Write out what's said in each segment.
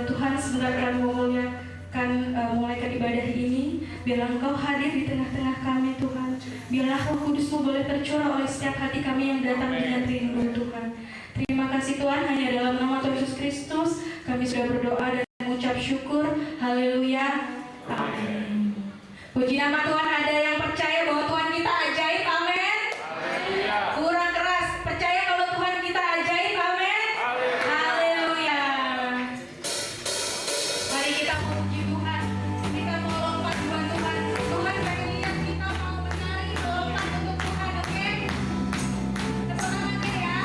Tuhan, sebentar kami memuliakan, memulaikan ibadah ini. Biarlah Engkau hadir di tengah-tengah kami Tuhan. Biarlah Roh Kudus-Mu boleh tercurah oleh setiap hati kami yang datang dengan rindu Tuhan. Terima kasih Tuhan, hanya dalam nama Tuhan Yesus Kristus kami sudah berdoa dan mengucap syukur. Haleluya. Amin. Puji nama Tuhan. Ada yang percaya bahwa Tuhan kita ajaib? Amin. Kurang keras. Percaya kalau Tuhan kita ajaib? Amin. Haleluya. Mari kita memuji Tuhan. Kita mau lompat buat Tuhan. Tuhan pengen lihat kita mau menari, melompat untuk Tuhan, oke? Semangatnya ya.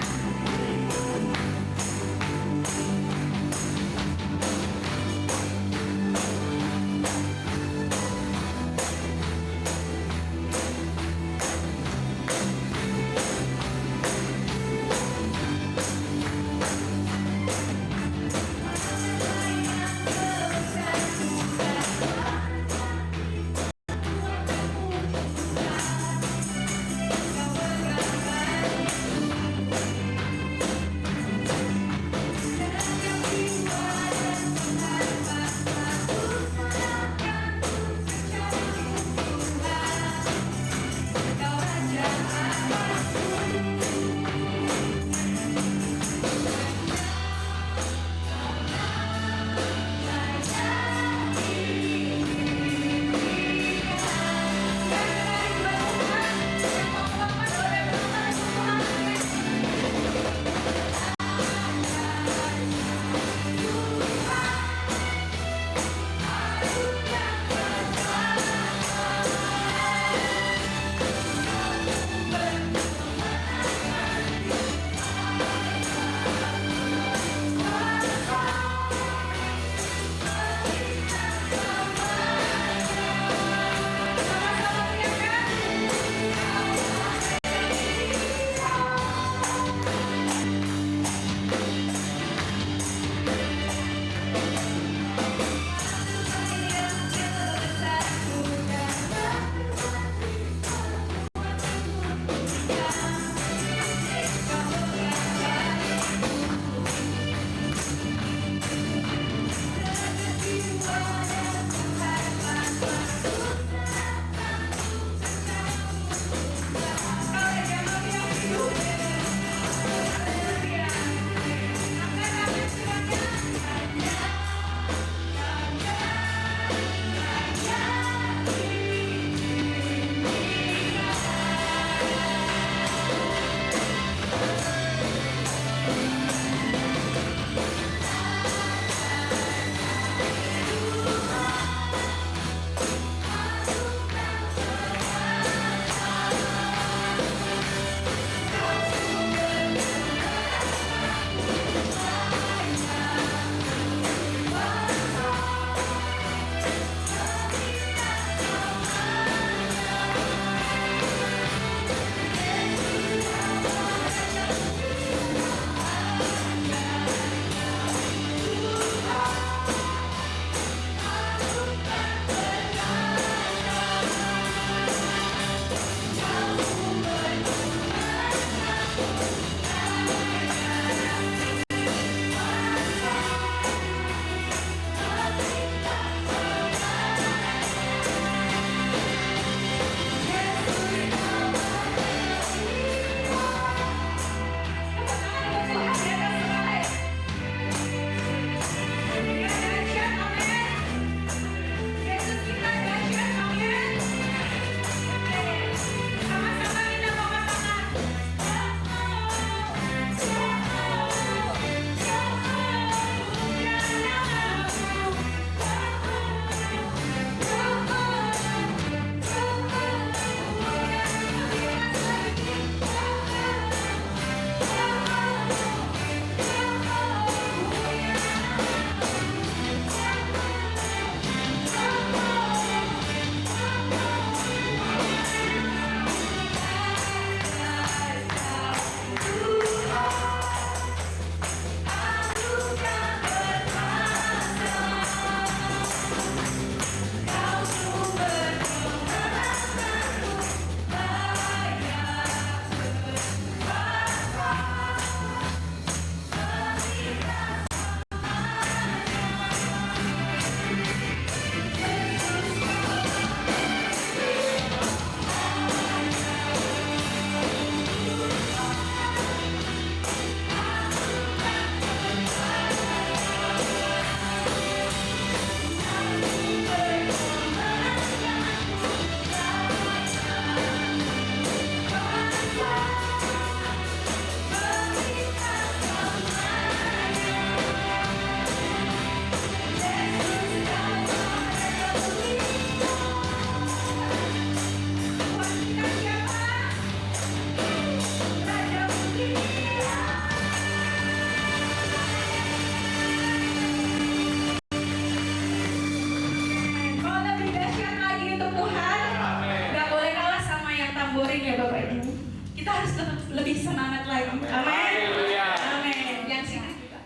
lebih semangat lagi. Amin. Amin. Yang sini juga.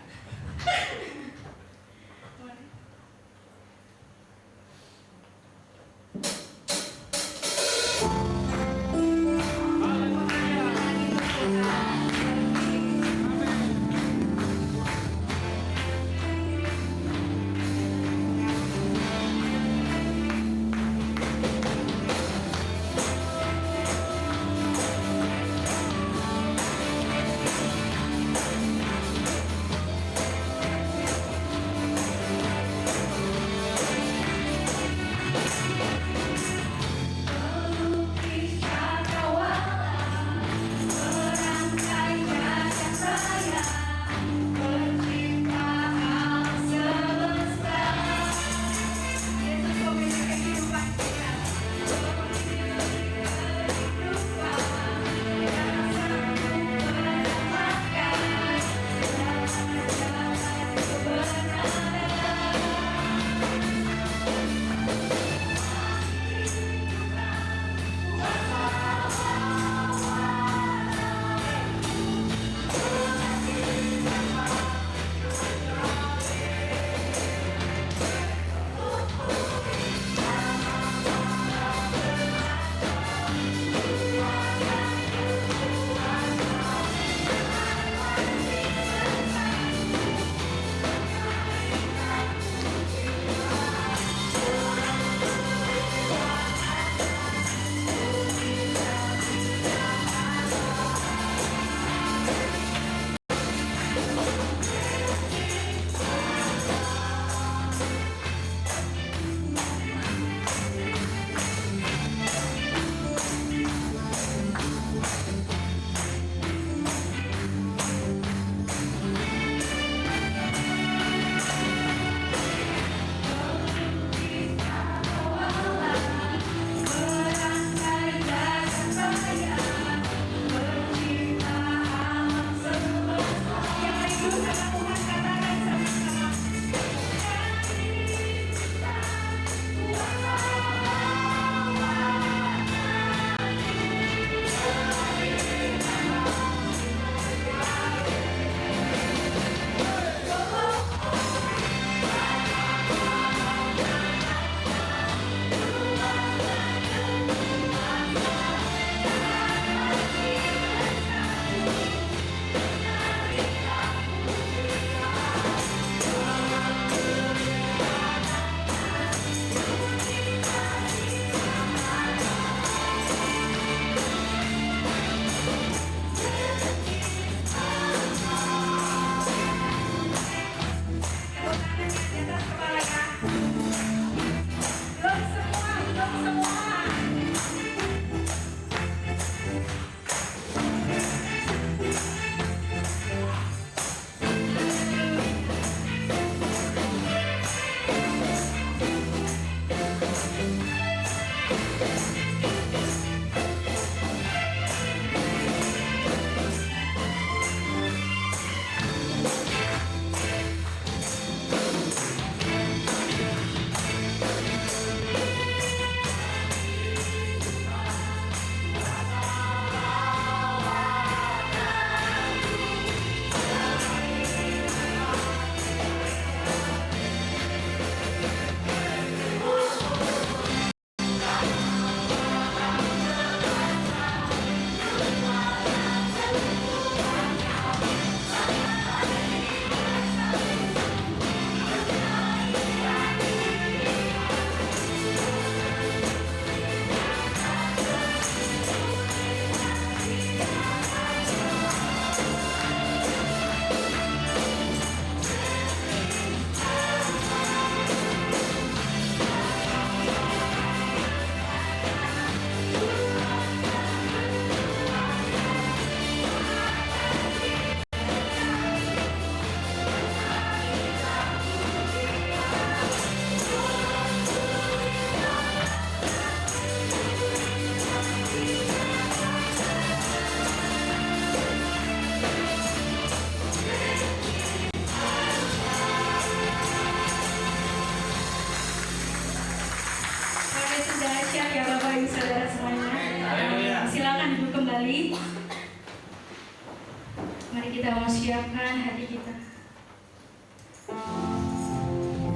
kita mau siapkan hati kita.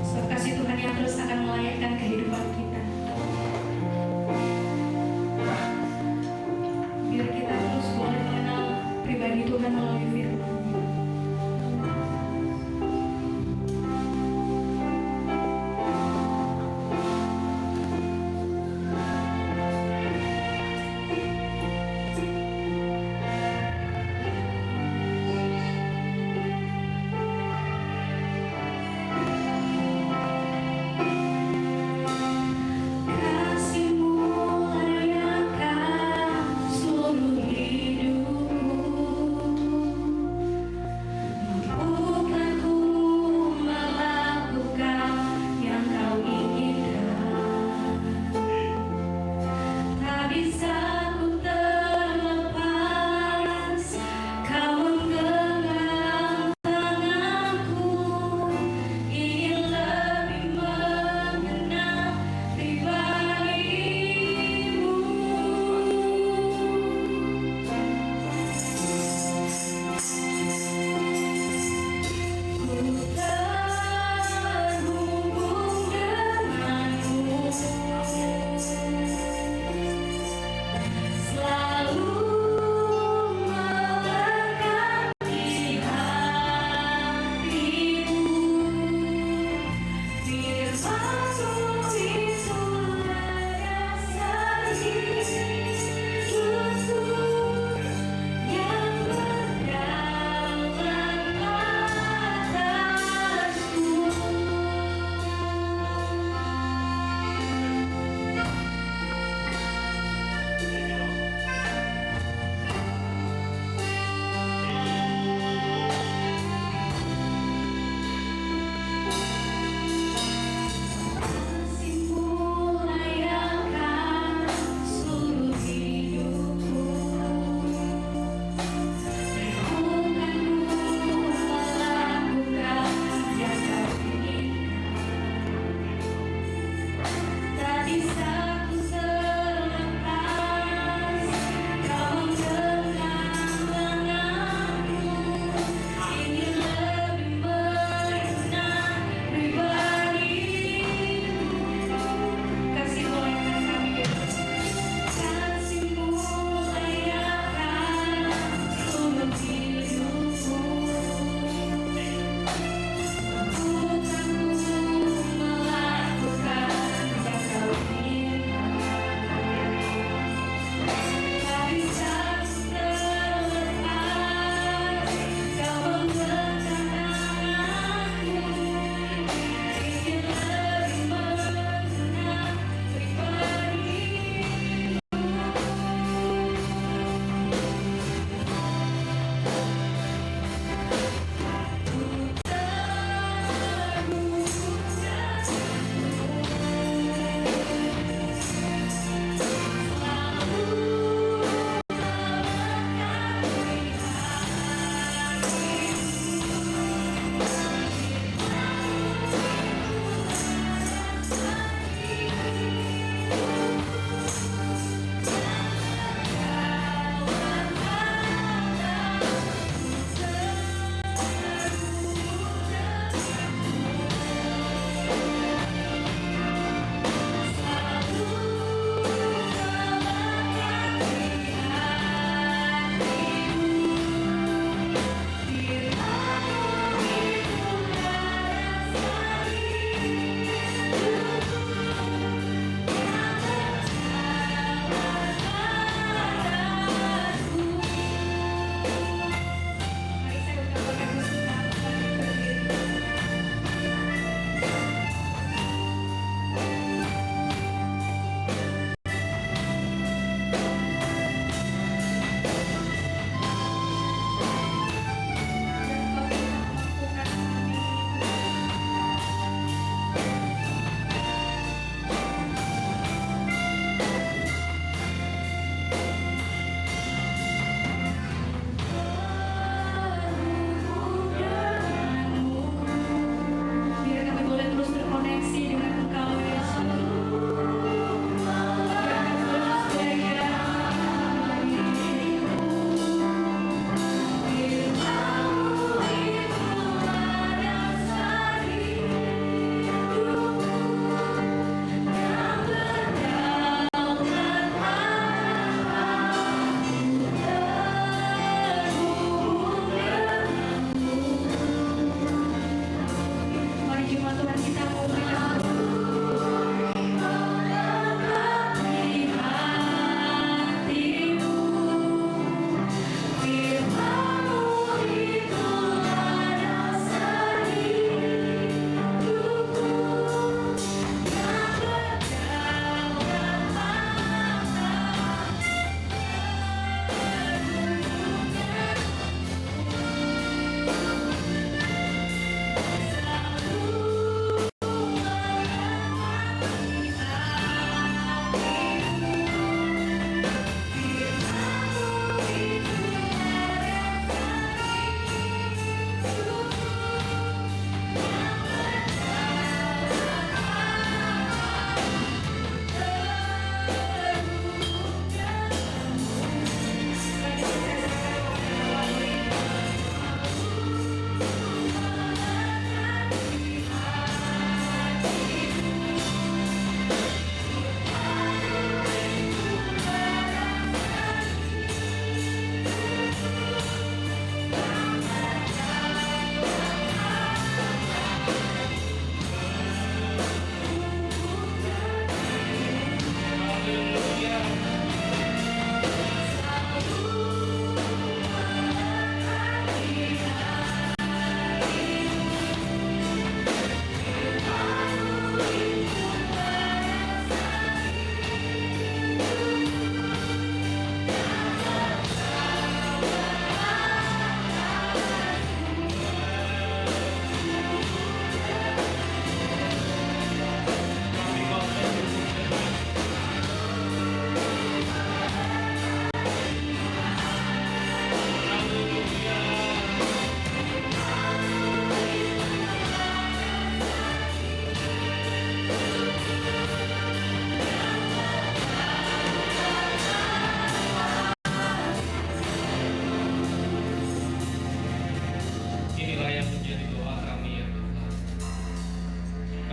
So, kasih Tuhan yang terus akan melayakkan kehidupan kita. Biar kita terus boleh mengenal pribadi Tuhan melalui firman.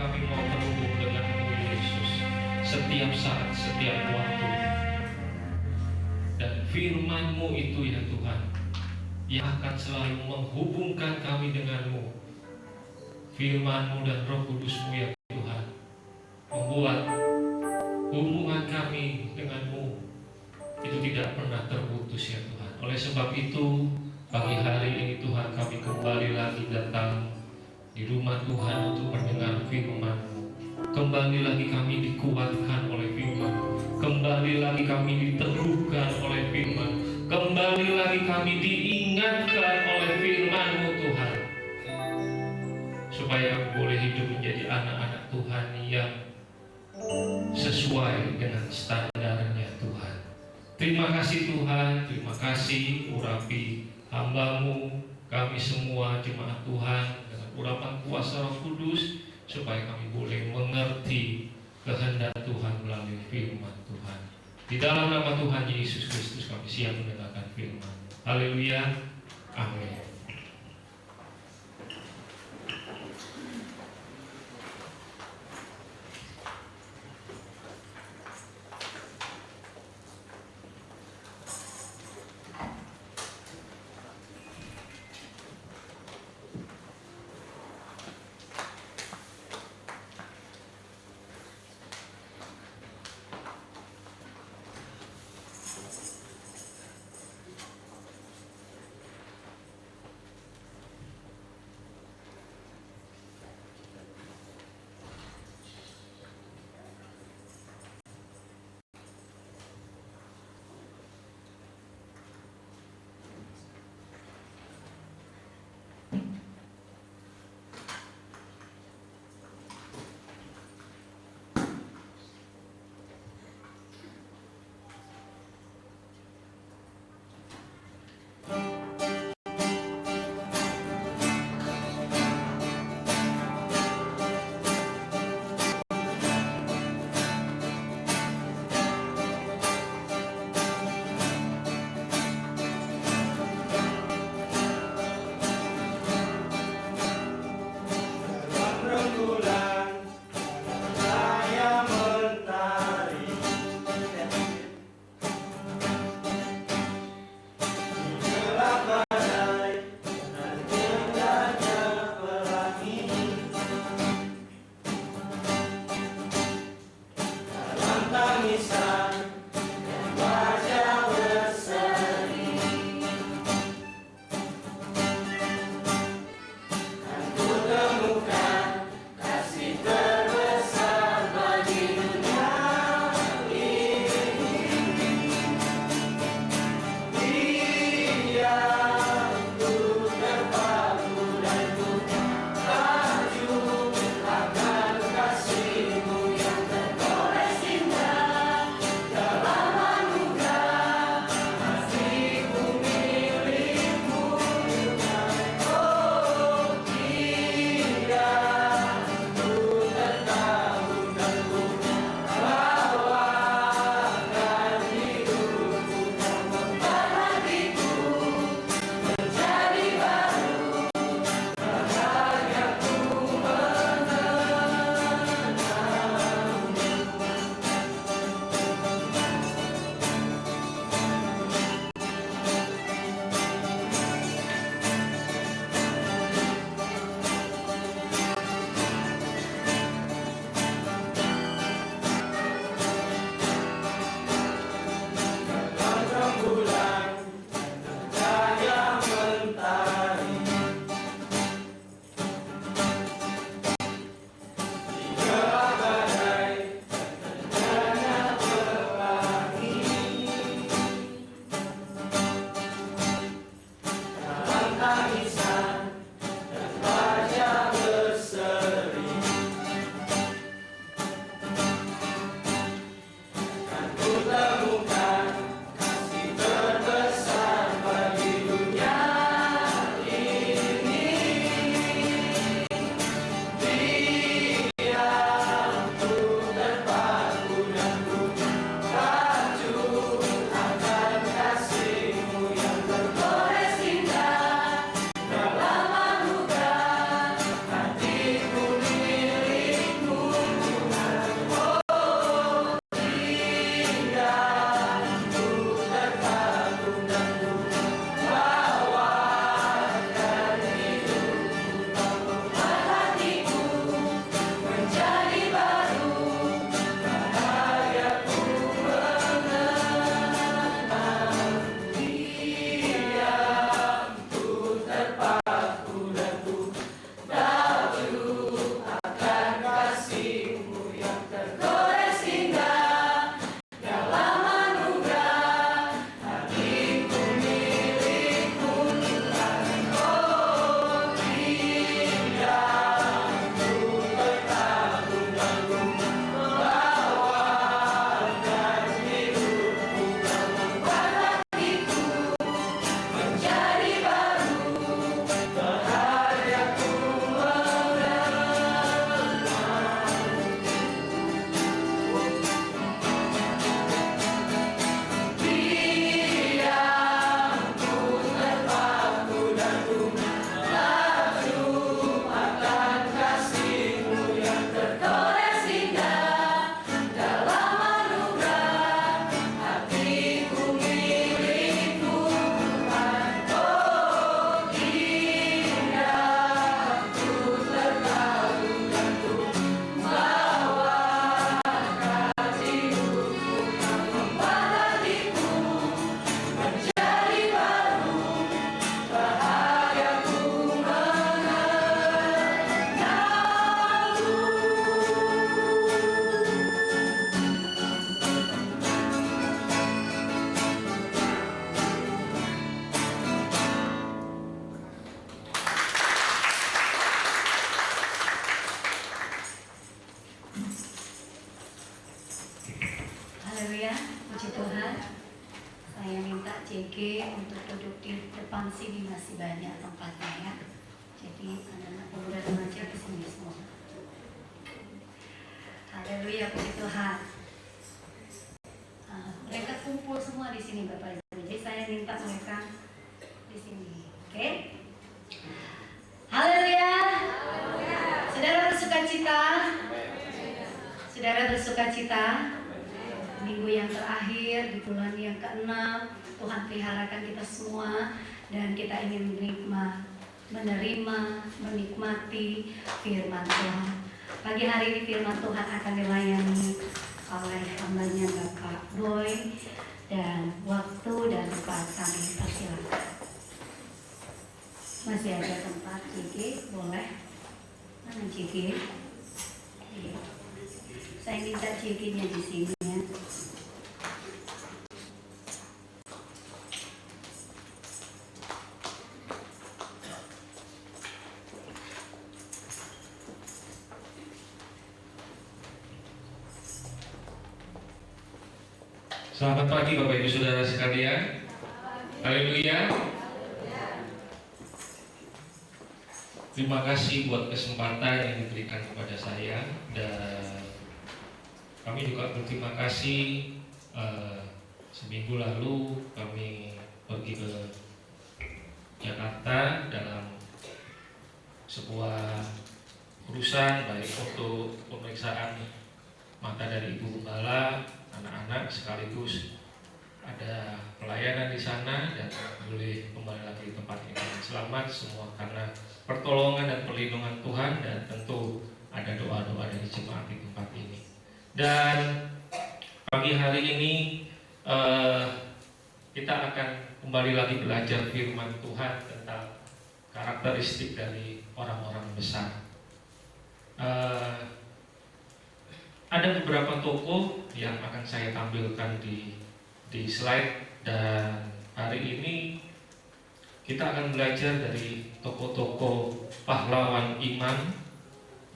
kami mau terhubung dengan-Mu Yesus setiap saat, setiap waktu. Dan firman-Mu itu ya Tuhan yang akan selalu menghubungkan kami dengan-Mu. Firman-Mu dan Roh Kudus-Mu ya Tuhan membuat hubungan kami dengan-Mu itu tidak pernah terputus ya Tuhan. Oleh sebab itu pagi hari ini Tuhan kami kembali lagi datang di rumah Tuhan untuk mendengar firman-Mu. Kembali lagi kami dikuatkan oleh firman. Kembali lagi kami diteguhkan oleh firman. Kembali lagi kami diingatkan oleh firman-Mu Tuhan. Supaya kami boleh hidup menjadi anak-anak Tuhan yang sesuai dengan standarnya Tuhan. Terima kasih Tuhan, terima kasih urapi hamba-Mu, kami semua jemaat Tuhan dengan urapan kuasa Roh Kudus, supaya kami boleh mengerti kehendak Tuhan melalui firman Tuhan. Di dalam nama Tuhan Yesus Kristus kami siap mendengarkan firman. Haleluya, amin. Haleluya, puji Tuhan. Saya minta JG untuk duduk di depan sini, masih banyak tempatnya ya. Jadi anak-anak pemuda remaja di sini semua. Haleluya, puji Tuhan. Mereka kumpul semua di sini Bapak Ibu. Jadi saya minta mereka di sini. Oke? Haleluya. Saudara bersukacita. Saudara bersukacita. Minggu yang terakhir di bulan yang ke-6 Tuhan peliharakan kita semua, dan kita ingin menerima, menikmati firman Tuhan. Pagi hari ini firman Tuhan akan dilayani oleh hambanya Bapak Boy, dan waktu dan tempat kami persilakan. Masih ada tempat JG, boleh? Mana JG? Iya. Saya minta JG-nya di sini ya. Selamat pagi Bapak Ibu Saudara sekalian. Haleluya. Terima kasih buat kesempatan yang diberikan kepada saya, dan kami juga berterima kasih. Seminggu lalu kami pergi ke Jakarta dalam sebuah urusan, baik untuk pemeriksaan mata dari Ibu Gembala, anak-anak, sekaligus ada pelayanan di sana, dan boleh kembali lagi di tempat ini. Selamat semua karena pertolongan dan perlindungan Tuhan, dan tentu ada doa-doa dari jemaat di tempat ini. Dan pagi hari ini kita akan kembali lagi belajar firman Tuhan tentang karakteristik dari orang-orang besar. Ada beberapa tokoh yang akan saya tampilkan di slide, dan hari ini kita akan belajar dari tokoh-tokoh pahlawan iman,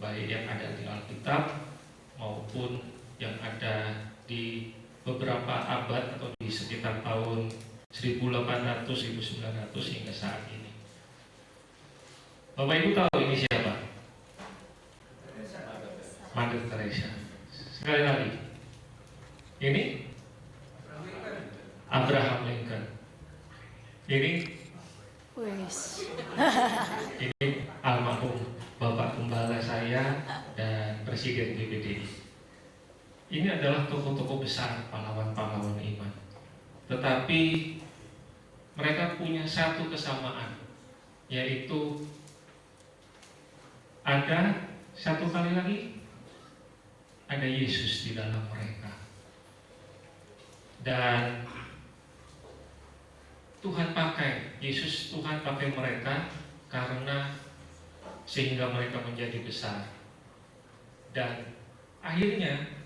baik yang ada di Alkitab maupun yang ada di beberapa abad atau di sekitar tahun 1800, 1900 hingga saat ini. Bapak Ibu tahu ini siapa? Mother Teresa. Sekali lagi, ini Abraham Lincoln. Ini almarhum Bapak Gembala saya dan Presiden PBDI. Ini adalah tokoh-tokoh besar, pahlawan-pahlawan iman. Tetapi mereka punya satu kesamaan, yaitu ada satu kali lagi, ada Yesus di dalam mereka. Dan Tuhan pakai mereka karena sehingga mereka menjadi besar. Dan akhirnya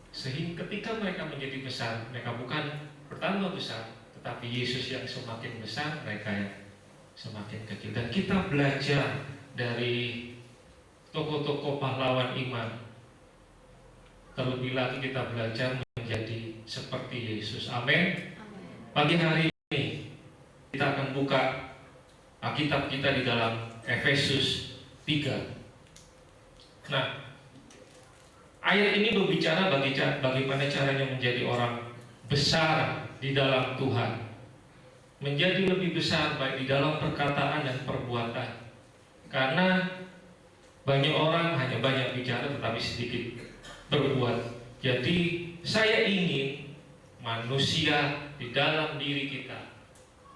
sehingga ketika mereka menjadi besar, mereka bukan bertambah besar, tetapi Yesus yang semakin besar, mereka yang semakin kecil. Dan kita belajar dari tokoh-tokoh pahlawan iman. Terlebih lagi kita belajar menjadi seperti Yesus. Amin. Pagi hari ini kita akan buka Alkitab kita di dalam Efesus 3. Nah, ayat ini berbicara bagaimana caranya menjadi orang besar di dalam Tuhan, menjadi lebih besar baik di dalam perkataan dan perbuatan. Karena banyak orang hanya banyak bicara tetapi sedikit berbuat. Jadi saya ingin manusia di dalam diri kita,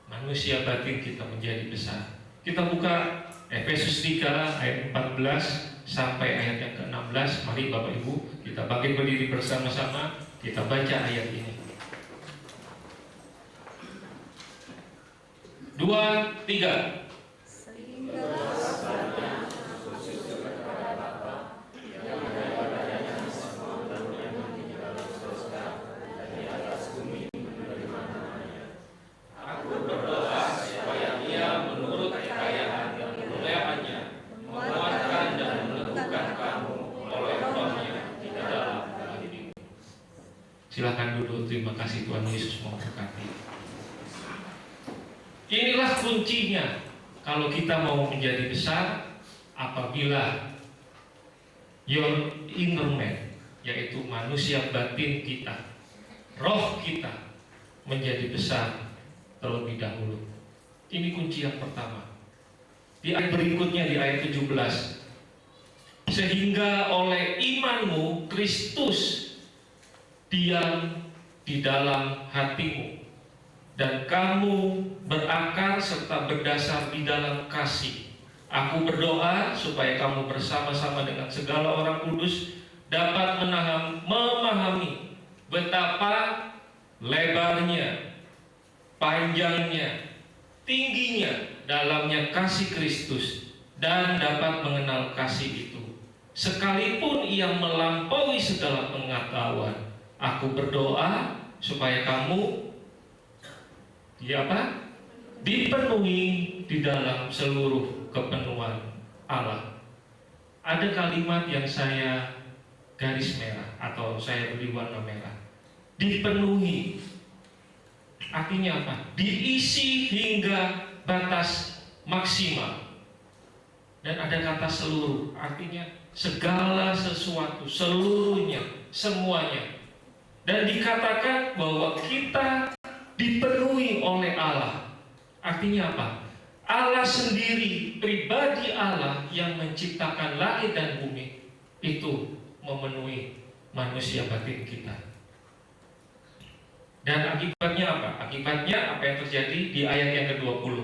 manusia batin kita menjadi besar. Kita buka Efesus 3 ayat 14 sampai ayat yang ke-16. Mari Bapak Ibu kita bangkit berdiri bersama-sama, kita baca ayat ini. 2, 3. Silakan duduk. Terima kasih, Tuhan Yesus memberkati. Inilah kuncinya kalau kita mau menjadi besar, apabila your inner man, yaitu manusia batin kita, roh kita menjadi besar terlebih dahulu. Ini kunci yang pertama. Di ayat berikutnya, di ayat 17, sehingga oleh imanmu Kristus diam di dalam hatimu, dan kamu berakar serta berdasar di dalam kasih. Aku berdoa supaya kamu bersama-sama dengan segala orang kudus dapat memahami betapa lebarnya, panjangnya, tingginya, dalamnya kasih Kristus, dan dapat mengenal kasih itu, sekalipun ia melampaui segala pengetahuan. Aku berdoa supaya kamu dipenuhi di dalam seluruh kepenuhan Allah. Ada kalimat yang saya garis merah atau saya beri warna merah. Dipenuhi. Artinya apa? Diisi hingga batas maksimal. Dan ada kata seluruh, artinya segala sesuatu, seluruhnya, semuanya. Dan dikatakan bahwa kita dipenuhi oleh Allah. Artinya apa? Allah sendiri, pribadi Allah yang menciptakan langit dan bumi, itu memenuhi manusia batin kita. Dan akibatnya apa? Akibatnya apa yang terjadi di ayat yang ke-20.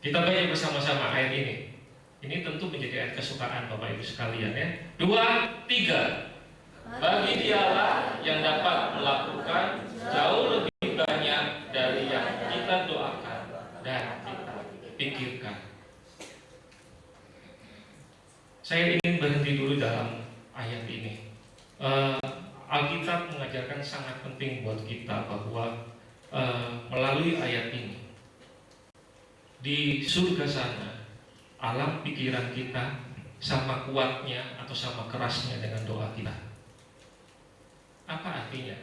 Kita baca bersama-sama ayat ini. Ini tentu menjadi ayat kesukaan Bapak Ibu sekalian ya. 2, 3. Bagi Dialah yang dapat melakukan jauh lebih banyak dari yang kita doakan dan kita pikirkan. Saya ingin berhenti dulu dalam ayat ini. Alkitab mengajarkan sangat penting buat kita bahwa melalui ayat ini, di surga sana, alam pikiran kita sama kuatnya atau sama kerasnya dengan doa kita. Apa artinya?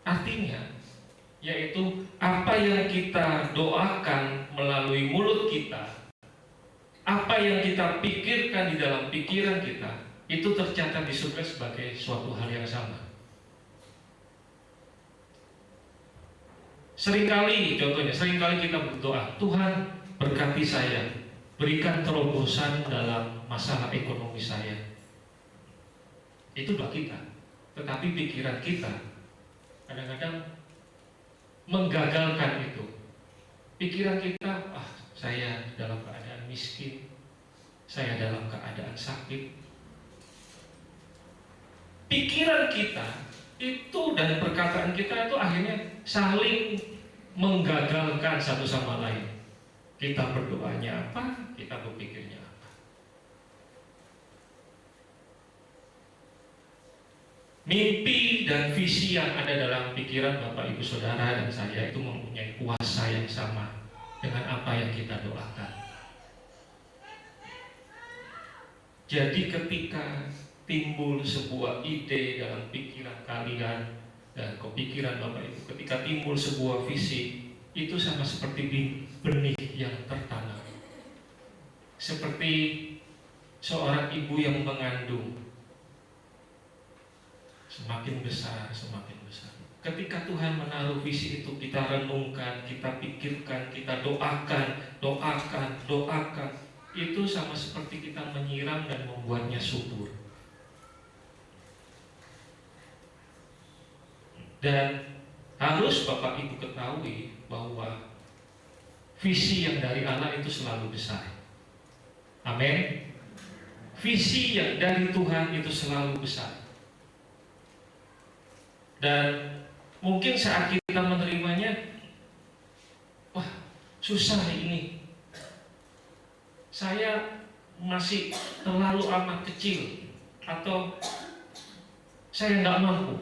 Artinya yaitu apa yang kita doakan melalui mulut kita, apa yang kita pikirkan di dalam pikiran kita, itu tercatat di surga sebagai suatu hal yang sama. Seringkali kita berdoa, Tuhan berkati saya, berikan terobosan dalam masalah ekonomi saya. Itu doa kita. Tetapi pikiran kita kadang-kadang menggagalkan itu. Pikiran kita, saya dalam keadaan miskin, saya dalam keadaan sakit. Pikiran kita itu dan perkataan kita itu akhirnya saling menggagalkan satu sama lain. Kita berdoanya apa, kita berpikirnya apa. Mimpi dan visi yang ada dalam pikiran Bapak Ibu Saudara dan saya itu mempunyai kuasa yang sama dengan apa yang kita doakan. Jadi ketika timbul sebuah ide dalam pikiran kalian dan kepikiran Bapak Ibu, ketika timbul sebuah visi, itu sama seperti benih yang tertanam. Seperti seorang ibu yang mengandung, semakin besar, semakin besar. Ketika Tuhan menaruh visi itu, kita renungkan, kita pikirkan, kita doakan. Itu sama seperti kita menyiram dan membuatnya subur. Dan harus Bapak Ibu ketahui bahwa visi yang dari Allah itu selalu besar. Amin. Visi yang dari Tuhan itu selalu besar. Dan mungkin saat kita menerimanya, wah susah ini, saya masih terlalu amat kecil, atau saya nggak mampu.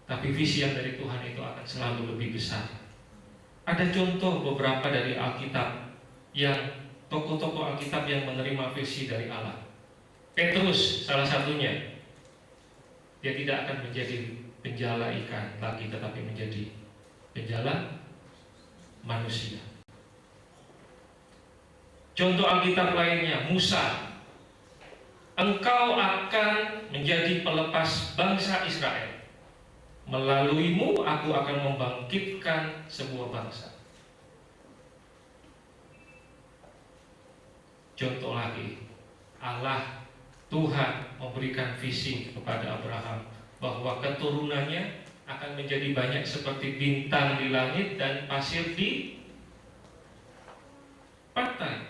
Tapi visi yang dari Tuhan itu akan selalu lebih besar. Ada contoh beberapa dari Alkitab, yang tokoh-tokoh Alkitab yang menerima visi dari Allah. Petrus salah satunya. Dia tidak akan menjadi penjala ikan lagi, tetapi menjadi penjala manusia. Contoh Alkitab lainnya, Musa. Engkau akan menjadi pelepas bangsa Israel. Melaluimu aku akan membangkitkan sebuah bangsa. Contoh lagi, Allah Tuhan memberikan visi kepada Abraham bahwa keturunannya akan menjadi banyak seperti bintang di langit dan pasir di pantai.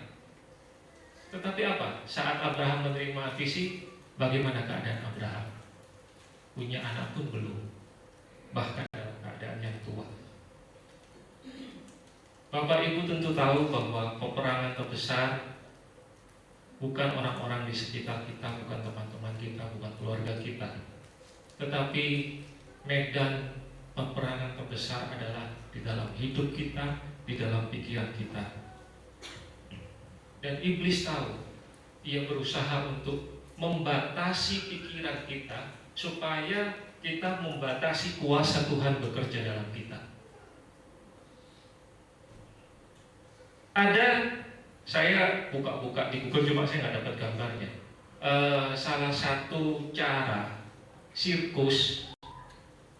Tetapi apa? Saat Abraham menerima visi, bagaimana keadaan Abraham? Punya anak pun belum, bahkan dalam keadaan yang tua. Bapak Ibu tentu tahu bahwa peperangan terbesar bukan orang-orang di sekitar kita, bukan teman-teman kita, bukan keluarga kita, tetapi medan peperangan terbesar adalah di dalam hidup kita, di dalam pikiran kita. Dan iblis tahu, ia berusaha untuk membatasi pikiran kita supaya kita membatasi kuasa Tuhan bekerja dalam kita. Ada, saya buka-buka di Google, cuma saya nggak dapat gambarnya. Salah satu cara sirkus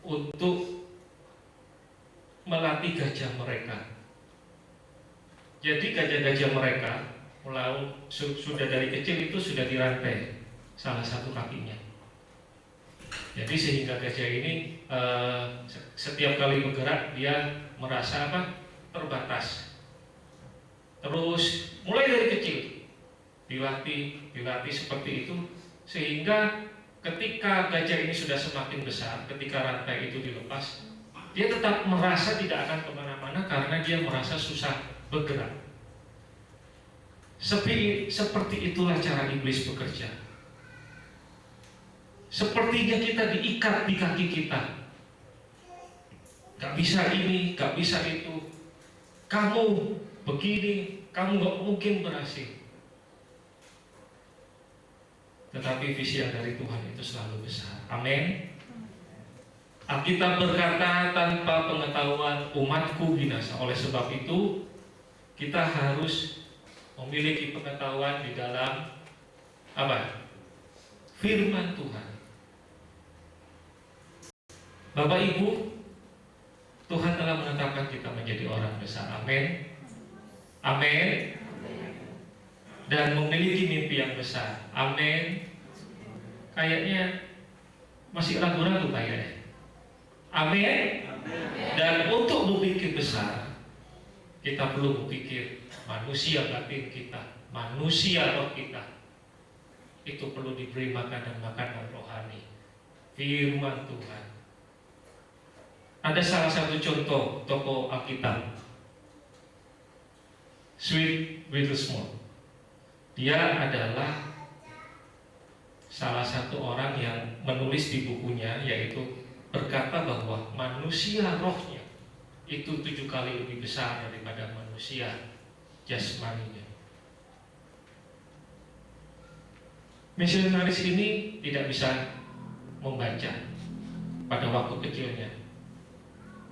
untuk melatih gajah mereka. Jadi gajah-gajah mereka sudah dari kecil itu sudah dirantai salah satu kakinya. Jadi sehingga gajah ini setiap kali bergerak dia merasa terbatas. Terus mulai dari kecil dilatih seperti itu, sehingga ketika gajah ini sudah semakin besar, ketika rantai itu dilepas, dia tetap merasa tidak akan kemana-mana karena dia merasa susah bergerak. Seperti itulah cara iblis bekerja. Sepertinya kita diikat di kaki kita. Gak bisa ini, gak bisa itu. Kamu begini, kamu gak mungkin berhasil. Tetapi visi yang dari Tuhan itu selalu besar. Amin. Alkitab berkata, tanpa pengetahuan umatku binasa. Oleh sebab itu, kita harus memiliki pengetahuan di dalam firman Tuhan. Bapak Ibu, Tuhan telah menetapkan kita menjadi orang besar. Amin. Amin. Dan memiliki mimpi yang besar. Amin. Kayaknya masih ragu-ragu kayaknya. Amin. Dan untuk berpikir besar, kita perlu berpikir manusia batin kita, manusia roh kita itu perlu diberi makanan rohani, firman Tuhan. Ada salah satu contoh tokoh Alkitab, Sweet Witherspoon. Dia adalah salah satu orang yang menulis di bukunya, yaitu berkata bahwa manusia rohnya itu 7 kali lebih besar daripada manusia jasmaninya. Misionaris ini tidak bisa membaca pada waktu kecilnya.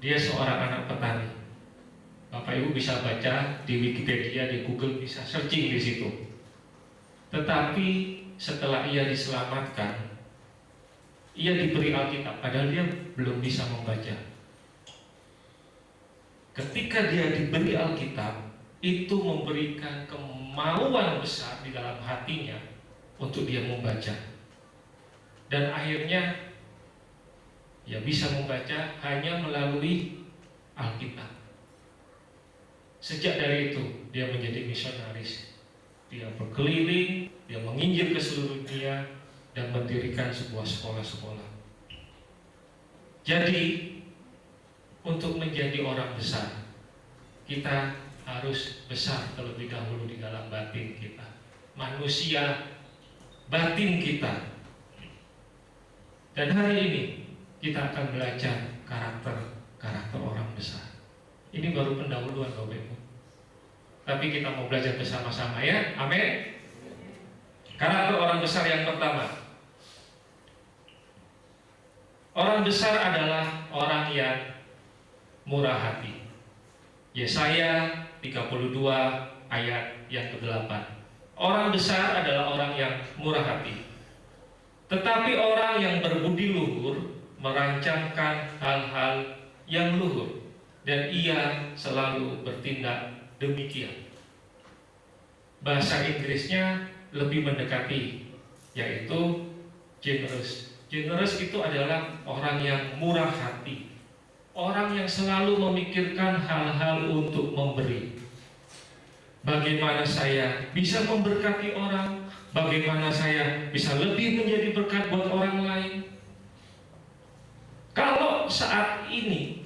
Dia seorang anak petani. Bapak Ibu bisa baca di Wikipedia, di Google, bisa searching di situ. Tetapi setelah ia diselamatkan, ia diberi Alkitab, padahal dia belum bisa membaca. Ketika dia diberi Alkitab, itu memberikan kemauan besar di dalam hatinya untuk dia membaca. Dan akhirnya dia bisa membaca hanya melalui Alkitab. Sejak dari itu dia menjadi misionaris. Dia berkeliling, dia menginjil ke seluruh dunia dan mendirikan sebuah sekolah-sekolah. Jadi untuk menjadi orang besar, kita harus besar terlebih dahulu di dalam batin kita, manusia batin kita. Dan hari ini kita akan belajar karakter orang besar. Ini baru pendahuluan Bapak Ibu, tapi kita mau belajar bersama-sama ya. Amin. Karakter orang besar yang pertama, Orang besar adalah orang yang murah hati. Yesaya 32 ayat yang ke-8. Orang besar adalah orang yang murah hati. Tetapi orang yang berbudi luhur merancangkan hal-hal yang luhur, dan ia selalu bertindak demikian. Bahasa Inggrisnya lebih mendekati, yaitu generous. Generous itu adalah orang yang murah hati, orang yang selalu memikirkan hal-hal untuk memberi. Bagaimana saya bisa memberkati orang, bagaimana saya bisa lebih menjadi berkat buat orang lain. Kalau saat ini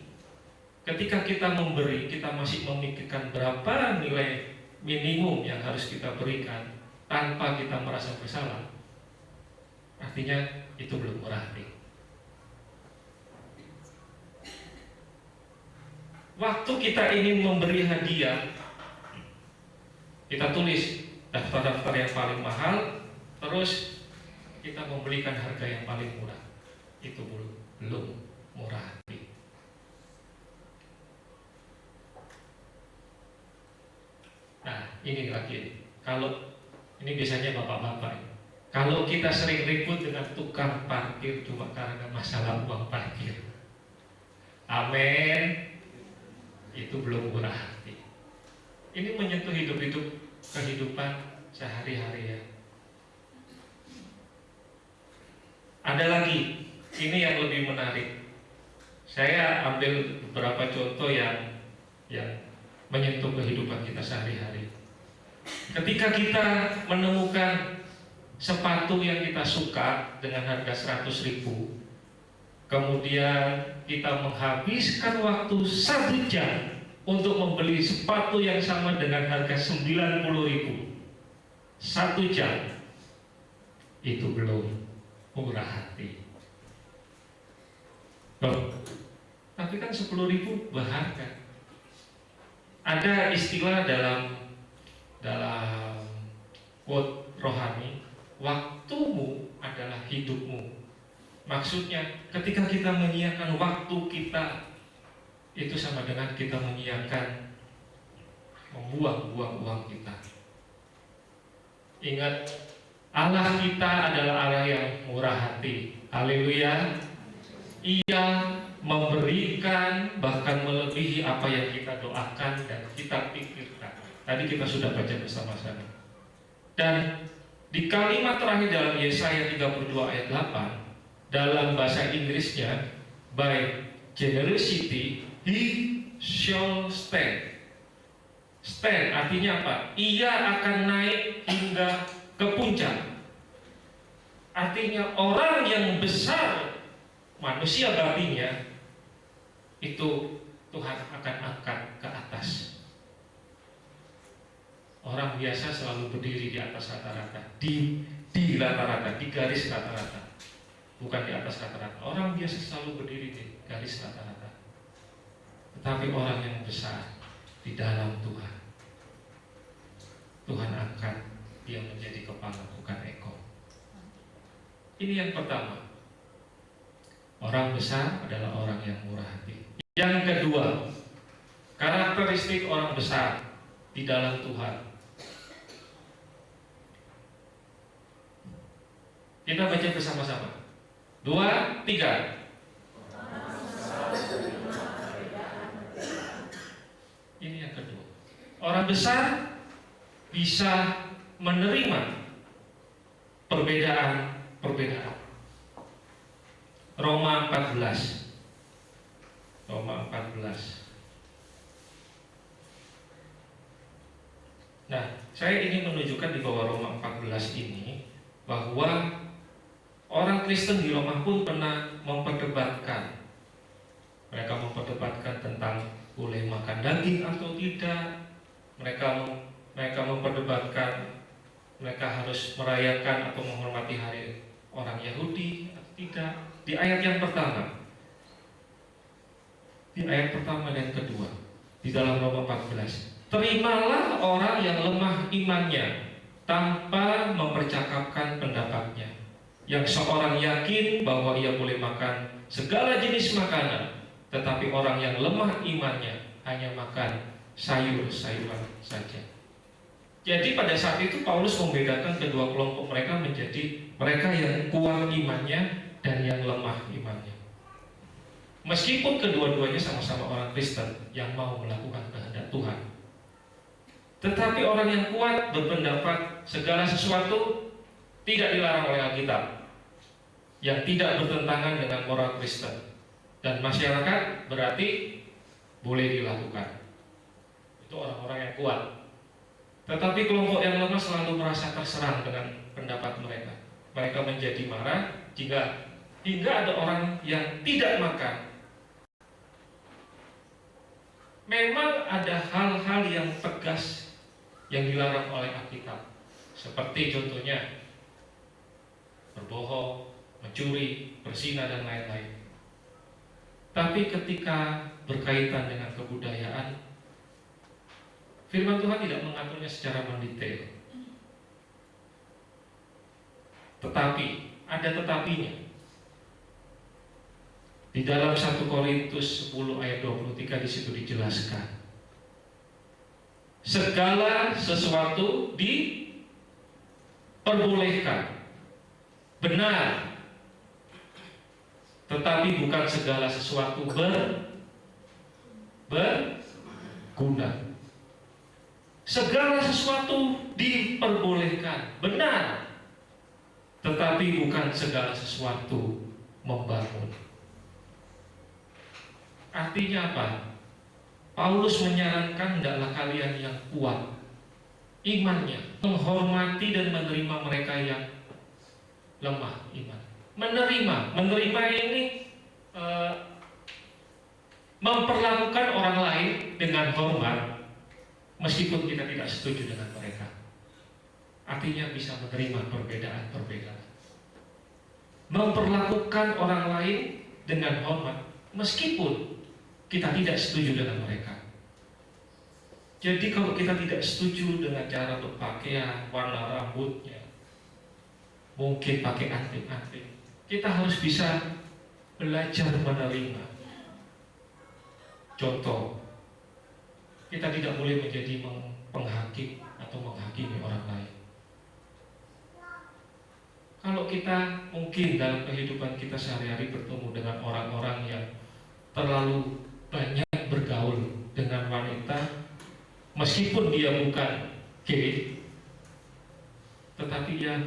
ketika kita memberi, kita masih memikirkan berapa nilai minimum yang harus kita berikan tanpa kita merasa bersalah, artinya itu belum murah hati. Waktu kita ingin memberi hadiah, kita tulis daftar-daftar yang paling mahal, terus kita membelikan harga yang paling murah. Itu belum murah hati. Nah, ini lagi. Kalau ini biasanya bapak-bapak, kalau kita sering ribut dengan tukang parkir cuma karena masalah uang parkir, amin, itu belum murah hati. Ini menyentuh kehidupan sehari-hari ya. Ada lagi, ini yang lebih menarik. Saya ambil beberapa contoh yang menyentuh kehidupan kita sehari-hari. Ketika kita menemukan sepatu yang kita suka dengan harga 100.000, kemudian kita menghabiskan waktu 1 jam untuk membeli sepatu yang sama dengan harga 90.000, 1 jam, itu belum murah hati. Tapi kan 10.000 berharga. Ada istilah dalam quote rohani, waktumu adalah hidupmu. Maksudnya ketika kita menyiapkan waktu kita, itu sama dengan kita menyiapkan membuang-buang uang kita. Ingat, Allah kita adalah Allah yang murah hati. Haleluya. Ia memberikan bahkan melebihi apa yang kita doakan dan kita pikirkan. Tadi kita sudah baca bersama-sama. Dan di kalimat terakhir dalam Yesaya 32 ayat 8, dalam bahasa Inggrisnya, by generosity he shall stand. Stand artinya apa? Ia akan naik hingga ke puncak. Artinya orang yang besar, manusia batinnya, itu Tuhan akan angkat ke atas. Orang biasa selalu berdiri di atas rata-rata, di rata-rata, di garis rata-rata, bukan di atas rata-rata. Orang biasa selalu berdiri di garis rata-rata. Tetapi orang yang besar di dalam Tuhan, Tuhan angkat dia menjadi kepala, bukan ekor. Ini yang pertama. Orang besar adalah orang yang murah hati. Yang kedua, karakteristik orang besar di dalam Tuhan. Kita baca bersama-sama. 2, 3. Ini yang kedua. Orang besar bisa menerima perbedaan. Roma 14. Nah, saya ingin menunjukkan di bawah Roma 14 ini bahwa orang Kristen di Roma pun pernah memperdebatkan. Mereka memperdebatkan tentang boleh makan daging atau tidak. Mereka memperdebatkan mereka harus merayakan atau menghormati hari orang Yahudi atau tidak. Di ayat yang pertama, dan kedua di dalam Roma 14, terimalah orang yang lemah imannya tanpa mempercakapkan pendapatnya. yang seorang yakin bahwa ia boleh makan segala jenis makanan, tetapi orang yang lemah imannya hanya makan sayur-sayuran saja. Jadi pada saat itu Paulus membedakan kedua kelompok mereka menjadi mereka yang kuat imannya dan yang lemah imannya. Meskipun kedua-duanya sama-sama orang Kristen yang mau melakukan kehendak Tuhan, tetapi orang yang kuat berpendapat segala sesuatu tidak dilarang oleh Alkitab, yang tidak bertentangan dengan moral Kristen dan masyarakat, berarti boleh dilakukan. Itu orang-orang yang kuat. Tetapi kelompok yang lemah selalu merasa terserang dengan pendapat mereka. Mereka menjadi marah hingga ada orang yang tidak makan. Memang ada hal-hal yang tegas yang dilarang oleh Alkitab, seperti contohnya berbohong, mencuri, berzina, dan lain-lain. Tapi ketika berkaitan dengan kebudayaan, firman Tuhan tidak mengaturnya secara mendetail. Tetapi ada tetapinya. Di dalam 1 Korintus 10 ayat 23 di situ dijelaskan. Segala sesuatu diperbolehkan. Benar. Tetapi bukan segala sesuatu berguna. Segala sesuatu diperbolehkan, benar, tetapi bukan segala sesuatu membangun. Artinya apa? Paulus menyarankan hendaklah kalian yang kuat imannya, menghormati dan menerima mereka yang lemah iman. Menerima ini memperlakukan orang lain dengan hormat, meskipun kita tidak setuju dengan mereka. Artinya bisa menerima perbedaan-perbedaan. Memperlakukan orang lain dengan hormat, meskipun kita tidak setuju dengan mereka. Jadi kalau kita tidak setuju dengan cara berpakaian, warna rambutnya, mungkin pakai anting-anting, kita harus bisa belajar menerima. Contoh, kita tidak boleh menjadi penghakim atau menghakimi orang lain. Kalau kita mungkin dalam kehidupan kita sehari-hari bertemu dengan orang-orang yang terlalu banyak bergaul dengan wanita, meskipun dia bukan gay, tetapi dia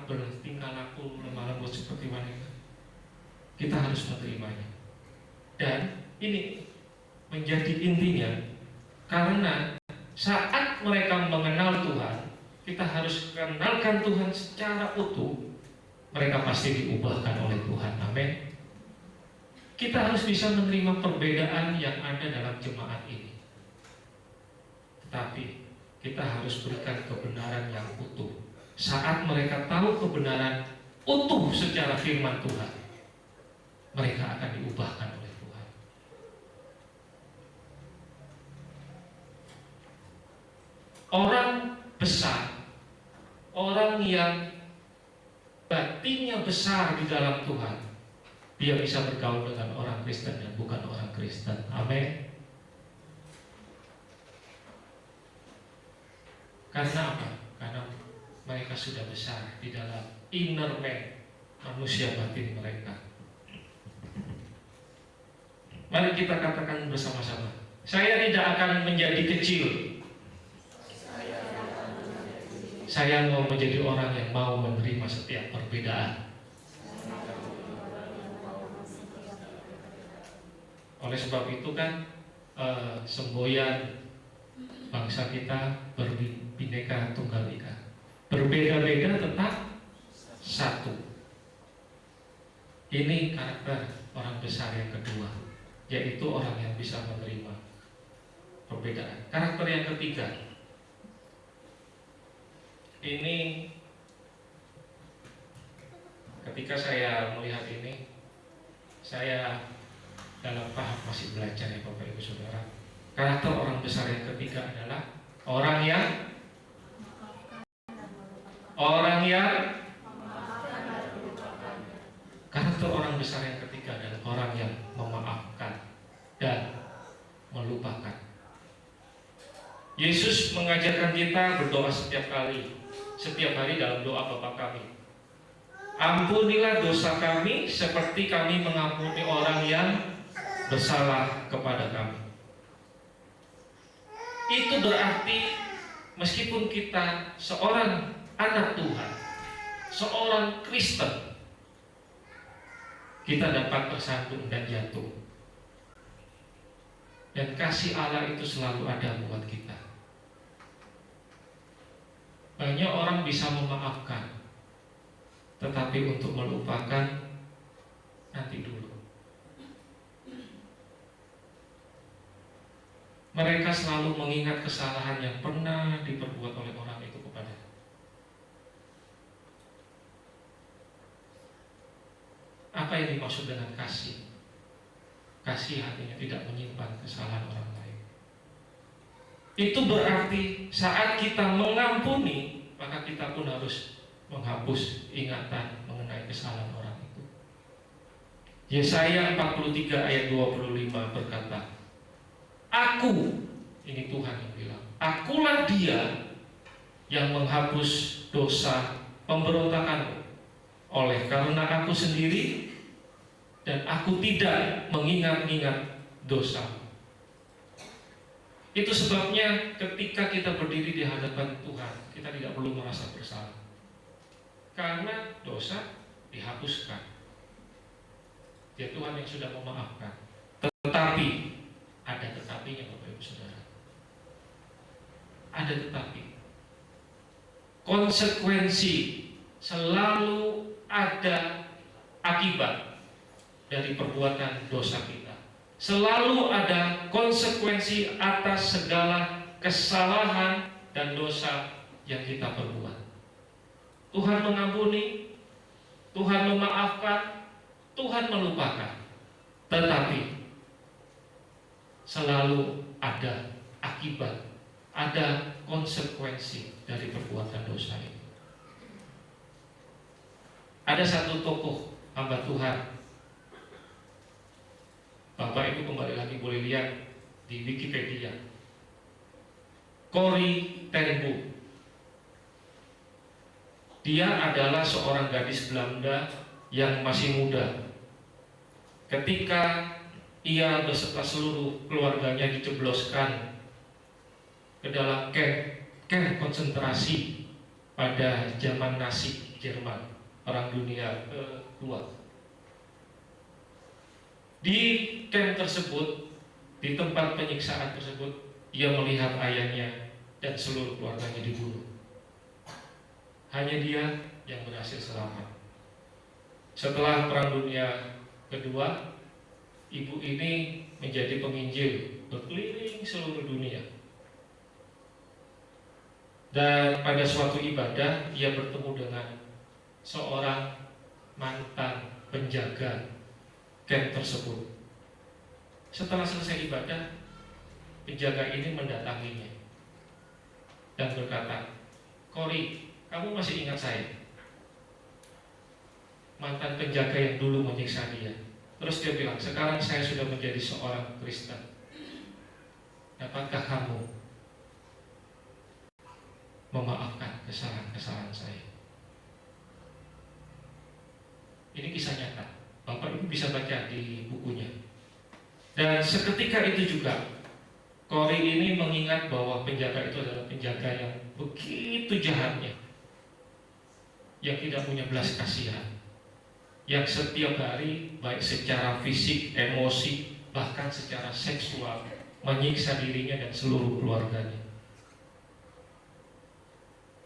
bertingkah laku lemah lembut seperti wanita, kita harus menerimanya. Dan ini menjadi intinya, karena saat mereka mengenal Tuhan, kita harus kenalkan Tuhan secara utuh. Mereka pasti diubahkan oleh Tuhan. Amin. Kita harus bisa menerima perbedaan yang ada dalam jemaat ini. Tetapi kita harus berikan kebenaran yang utuh. Saat mereka tahu kebenaran utuh secara firman Tuhan, mereka akan diubahkan oleh Tuhan. Orang besar, orang yang batinnya besar di dalam Tuhan, dia bisa bergaul dengan orang Kristen dan bukan orang Kristen. Amin. Karena apa? Karena mereka sudah besar di dalam inner man, manusia batin mereka. Mari kita katakan bersama-sama, saya tidak akan menjadi kecil. Saya mau menjadi orang yang mau menerima setiap perbedaan. Oleh sebab itu kan semboyan bangsa kita berbineka tunggal ika, berbeda-beda tetap satu. Ini karakter orang besar yang kedua, yaitu orang yang bisa menerima perbedaan. Karakter yang ketiga, ini ketika saya melihat ini, saya dalam tahap masih belajar ya Bapak Ibu Saudara. Karakter orang besar yang ketiga adalah orang yang Karakter orang besar yang ketiga adalah orang yang memaafkan dan melupakan. Yesus mengajarkan kita berdoa setiap hari dalam doa Bapa kami. Ampunilah dosa kami seperti kami mengampuni orang yang bersalah kepada kami. Itu berarti meskipun kita seorang anak Tuhan, seorang Kristen, kita dapat tersandung dan jatuh. Dan kasih Allah itu selalu ada buat kita. Banyak orang bisa memaafkan, tetapi untuk melupakan nanti dulu. Mereka selalu mengingat kesalahan yang pernah diperbuat oleh orang itu kepada. Apa yang dimaksud dengan kasih? Kasih artinya tidak menyimpan kesalahan orang lain. Itu berarti saat kita mengampuni, maka kita pun harus menghapus ingatan mengenai kesalahan orang itu. Yesaya 43 ayat 25 berkata, Aku, ini Tuhan yang bilang, akulah Dia yang menghapus dosa pemberontakanmu. Oleh karena aku sendiri dan aku tidak mengingat-ingat dosa. Itu sebabnya ketika kita berdiri di hadapan Tuhan, kita tidak perlu merasa bersalah. Karena dosa dihapuskan. Dia Tuhan yang sudah memaafkan. Tetapi ada tetapinya Bapak Ibu Saudara. Ada tetapi. Konsekuensi selalu ada akibat dari perbuatan dosa kita. Selalu ada konsekuensi atas segala kesalahan dan dosa yang kita perbuat. Tuhan mengampuni, Tuhan memaafkan, Tuhan melupakan. Tetapi selalu ada akibat, ada konsekuensi dari perbuatan dosa itu. Ada satu tokoh hamba Tuhan, Bapak Ibu kembali lagi boleh lihat di Wikipedia, Corrie ten Boom. Dia adalah seorang gadis Belanda yang masih muda. Ketika ia beserta seluruh keluarganya dijebloskan ke dalam kamp konsentrasi pada zaman Nazi Jerman, Perang Dunia Kedua. Di kamp tersebut, di tempat penyiksaan tersebut, ia melihat ayahnya dan seluruh keluarganya dibunuh. Hanya dia yang berhasil selamat. Setelah Perang Dunia Kedua, ibu ini menjadi penginjil berkeliling seluruh dunia. Dan pada suatu ibadah, ia bertemu dengan seorang mantan penjaga camp tersebut. Setelah selesai ibadah, penjaga ini mendatanginya dan berkata, Corrie, kamu masih ingat saya? Mantan penjaga yang dulu menyiksa dia. Terus dia bilang, sekarang saya sudah menjadi seorang Kristen. Dapatkah kamu memaafkan kesalahan-kesalahan saya? Ini kisah nyata. Bapak Ibu bisa baca di bukunya. Dan seketika itu juga Corrie ini mengingat bahwa penjaga itu adalah penjaga yang begitu jahatnya, yang tidak punya belas kasihan, yang setiap hari baik secara fisik, emosi, bahkan secara seksual menyiksa dirinya dan seluruh keluarganya.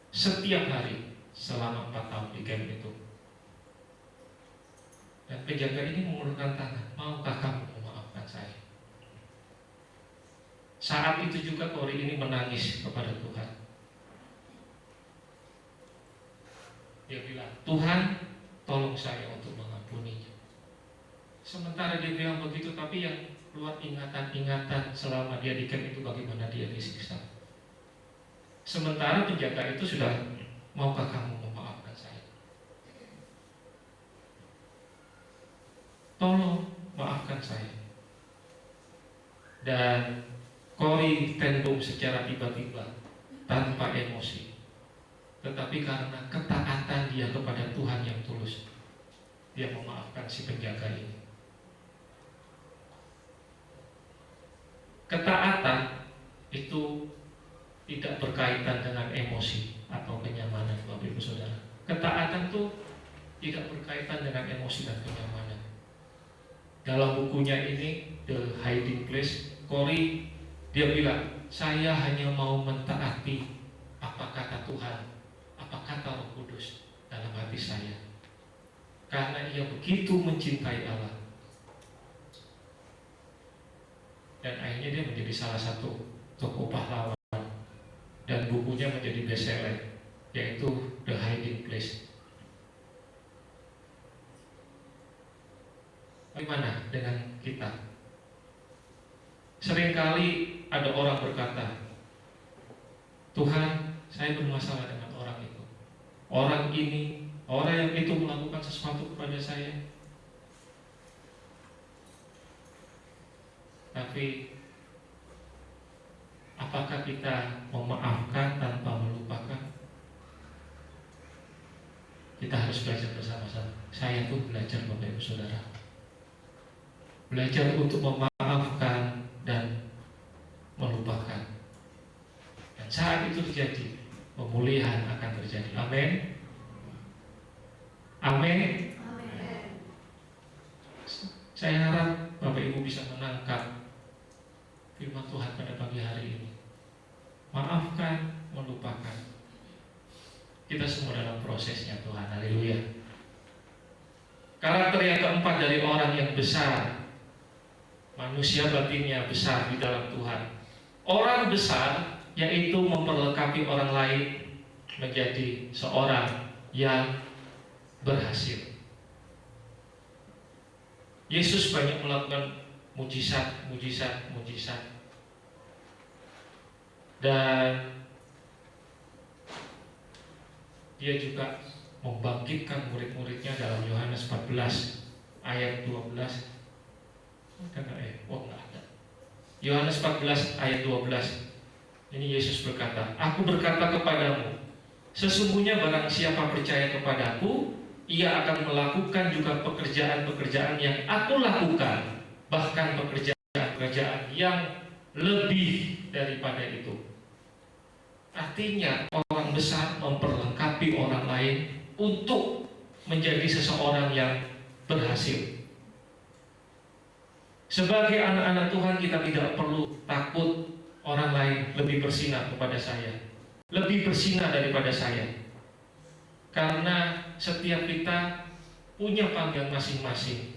Setiap hari selama 4 tahun di camp itu. Dan penjaga ini mengulurkan tangan, maukah kamu memaafkan saya? Saat itu juga Corrie ini menangis kepada Tuhan. Dia bilang, Tuhan, tolong saya untuk mengampuninya. Sementara dia bilang begitu, tapi yang keluar ingatan-ingatan selama dia di camp itu bagaimana dia disiksa. Sementara penjaga itu sudah, maukah kamu memaafkan saya? tolong maafkan saya. Dan Kori tendung secara tiba-tiba tanpa emosi, tetapi karena ketaatan dia kepada Tuhan yang tulus, dia memaafkan si penjaga ini. Ketaatan itu tidak berkaitan dengan emosi atau kenyamanan, Bapak Ibu Saudara. Ketaatan itu tidak berkaitan dengan emosi dan kenyamanan. Dalam bukunya ini, The Hiding Place, Kori dia bilang, saya hanya mau mentaati apa kata Tuhan, apa kata Roh Kudus dalam hati saya. Karena ia begitu mencintai Allah. Dan akhirnya dia menjadi salah satu tokoh pahlawan. Dan bukunya menjadi bestseller, yaitu The Hiding Place. Bagaimana dengan kita? Seringkali ada orang berkata, Tuhan, saya bermasalah dengan orang itu. Orang ini, orang yang itu melakukan sesuatu kepada saya. Tapi apakah kita memaafkan tanpa melupakan? Kita harus belajar bersama-sama. Saya pun belajar, Bapak Ibu Saudara. Belajar untuk memaafkan dan melupakan. Dan saat itu terjadi, pemulihan akan terjadi. Amin. Amin. Saya harap Bapak Ibu bisa menangkap firman Tuhan pada pagi hari ini. Maafkan, melupakan. Kita semua dalam prosesnya, Tuhan. Haleluya. Karakter yang keempat dari orang yang besar, manusia batinnya besar di dalam Tuhan. Orang besar yaitu memperlengkapi orang lain menjadi seorang yang berhasil. Yesus banyak melakukan mujizat. Dan dia juga membangkitkan murid-muridnya dalam Yohanes 14 ayat 12. Yohanes 14 ayat 12. Ini Yesus berkata, Aku berkata kepadamu, sesungguhnya barang siapa percaya kepadaku, ia akan melakukan juga pekerjaan-pekerjaan yang aku lakukan, bahkan pekerjaan-pekerjaan yang lebih daripada itu. Artinya orang besar memperlengkapi orang lain untuk menjadi seseorang yang berhasil. Sebagai anak-anak Tuhan, kita tidak perlu takut orang lain lebih bersinar kepada saya, lebih bersinar daripada saya. Karena setiap kita punya panggilan masing-masing.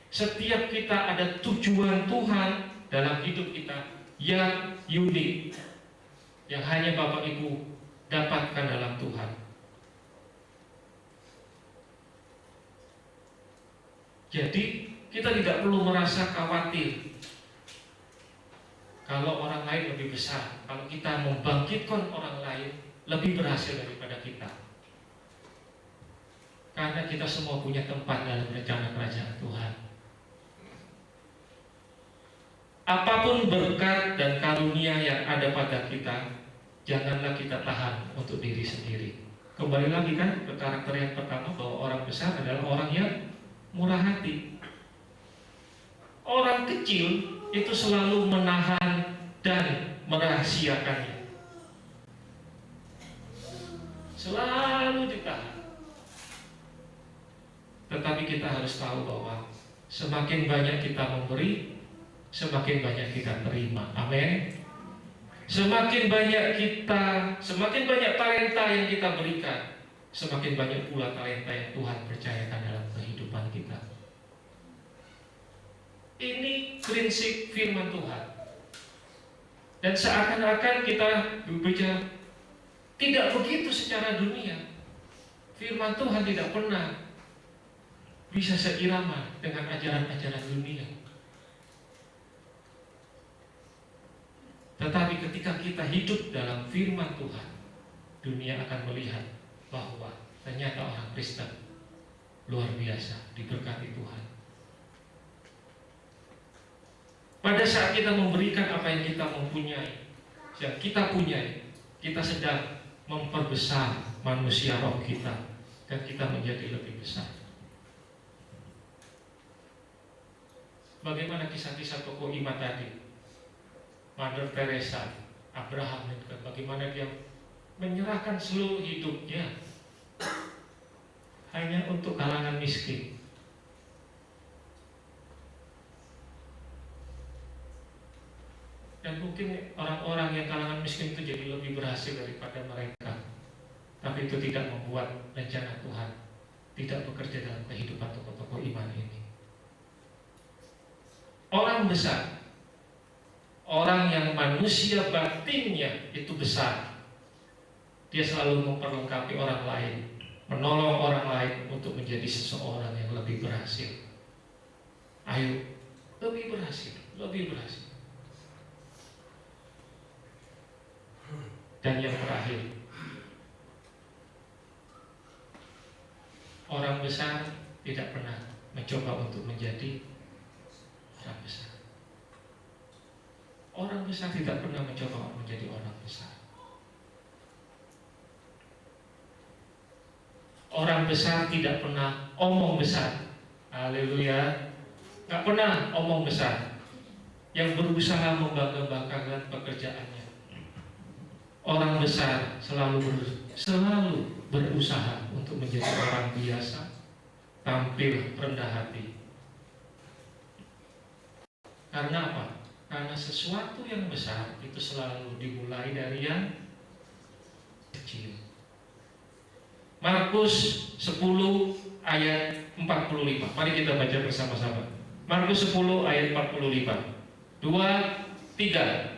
Setiap kita ada tujuan Tuhan dalam hidup kita yang unik, yang hanya Bapak Ibu dapatkan dalam Tuhan. Jadi kita tidak perlu merasa khawatir kalau orang lain lebih besar, kalau kita membangkitkan orang lain lebih berhasil daripada kita. Karena kita semua punya tempat dalam rencana kerajaan Tuhan. Apapun berkat dan karunia yang ada pada kita, janganlah kita tahan untuk diri sendiri. Kembali lagi kan ke karakter yang pertama, bahwa orang besar adalah orang yang murah hati. Orang kecil itu selalu menahan dan merahasiakannya. Selalu ditahan. Tetapi kita harus tahu bahwa semakin banyak kita memberi, semakin banyak kita terima. Amin. Semakin banyak talenta yang kita berikan, semakin banyak pula talenta yang Tuhan percayakan dalam kehidupan kita. Ini prinsip firman Tuhan. Dan seakan-akan kita berbicara tidak begitu secara dunia. Firman Tuhan tidak pernah bisa seirama dengan ajaran-ajaran dunia. Tetapi ketika kita hidup dalam firman Tuhan, dunia akan melihat bahwa ternyata orang Kristen luar biasa, diberkati Tuhan. Pada saat kita memberikan apa yang kita mempunyai, yang kita punyai, kita sedang memperbesar manusia roh kita, dan kita menjadi lebih besar. Bagaimana kisah-kisah tokoh iman tadi? Mother Teresa, Abraham Lincoln, bagaimana dia menyerahkan seluruh hidupnya hanya untuk kalangan miskin. Dan mungkin orang-orang yang kalangan miskin itu jadi lebih berhasil daripada mereka. Tapi itu tidak membuat rencana Tuhan tidak bekerja dalam kehidupan tokoh-tokoh iman ini. Orang besar, orang yang manusia batinnya itu besar, dia selalu memperlengkapi orang lain, menolong orang lain untuk menjadi seseorang yang lebih berhasil. Ayo, lebih berhasil, lebih berhasil. Dan yang terakhir, orang besar tidak pernah mencoba untuk menjadi orang besar. Orang besar tidak pernah mencoba menjadi orang besar. Orang besar tidak pernah omong besar. Haleluya. Gak pernah omong besar. Yang berusaha membangga-banggakan pekerjaannya. Orang besar selalu berusaha untuk menjadi orang biasa, tampil rendah hati. Karena apa? Karena sesuatu yang besar itu selalu dimulai dari yang kecil. Markus 10 ayat 45. Mari kita baca bersama-sama. Markus 10 ayat 45. 2, 3.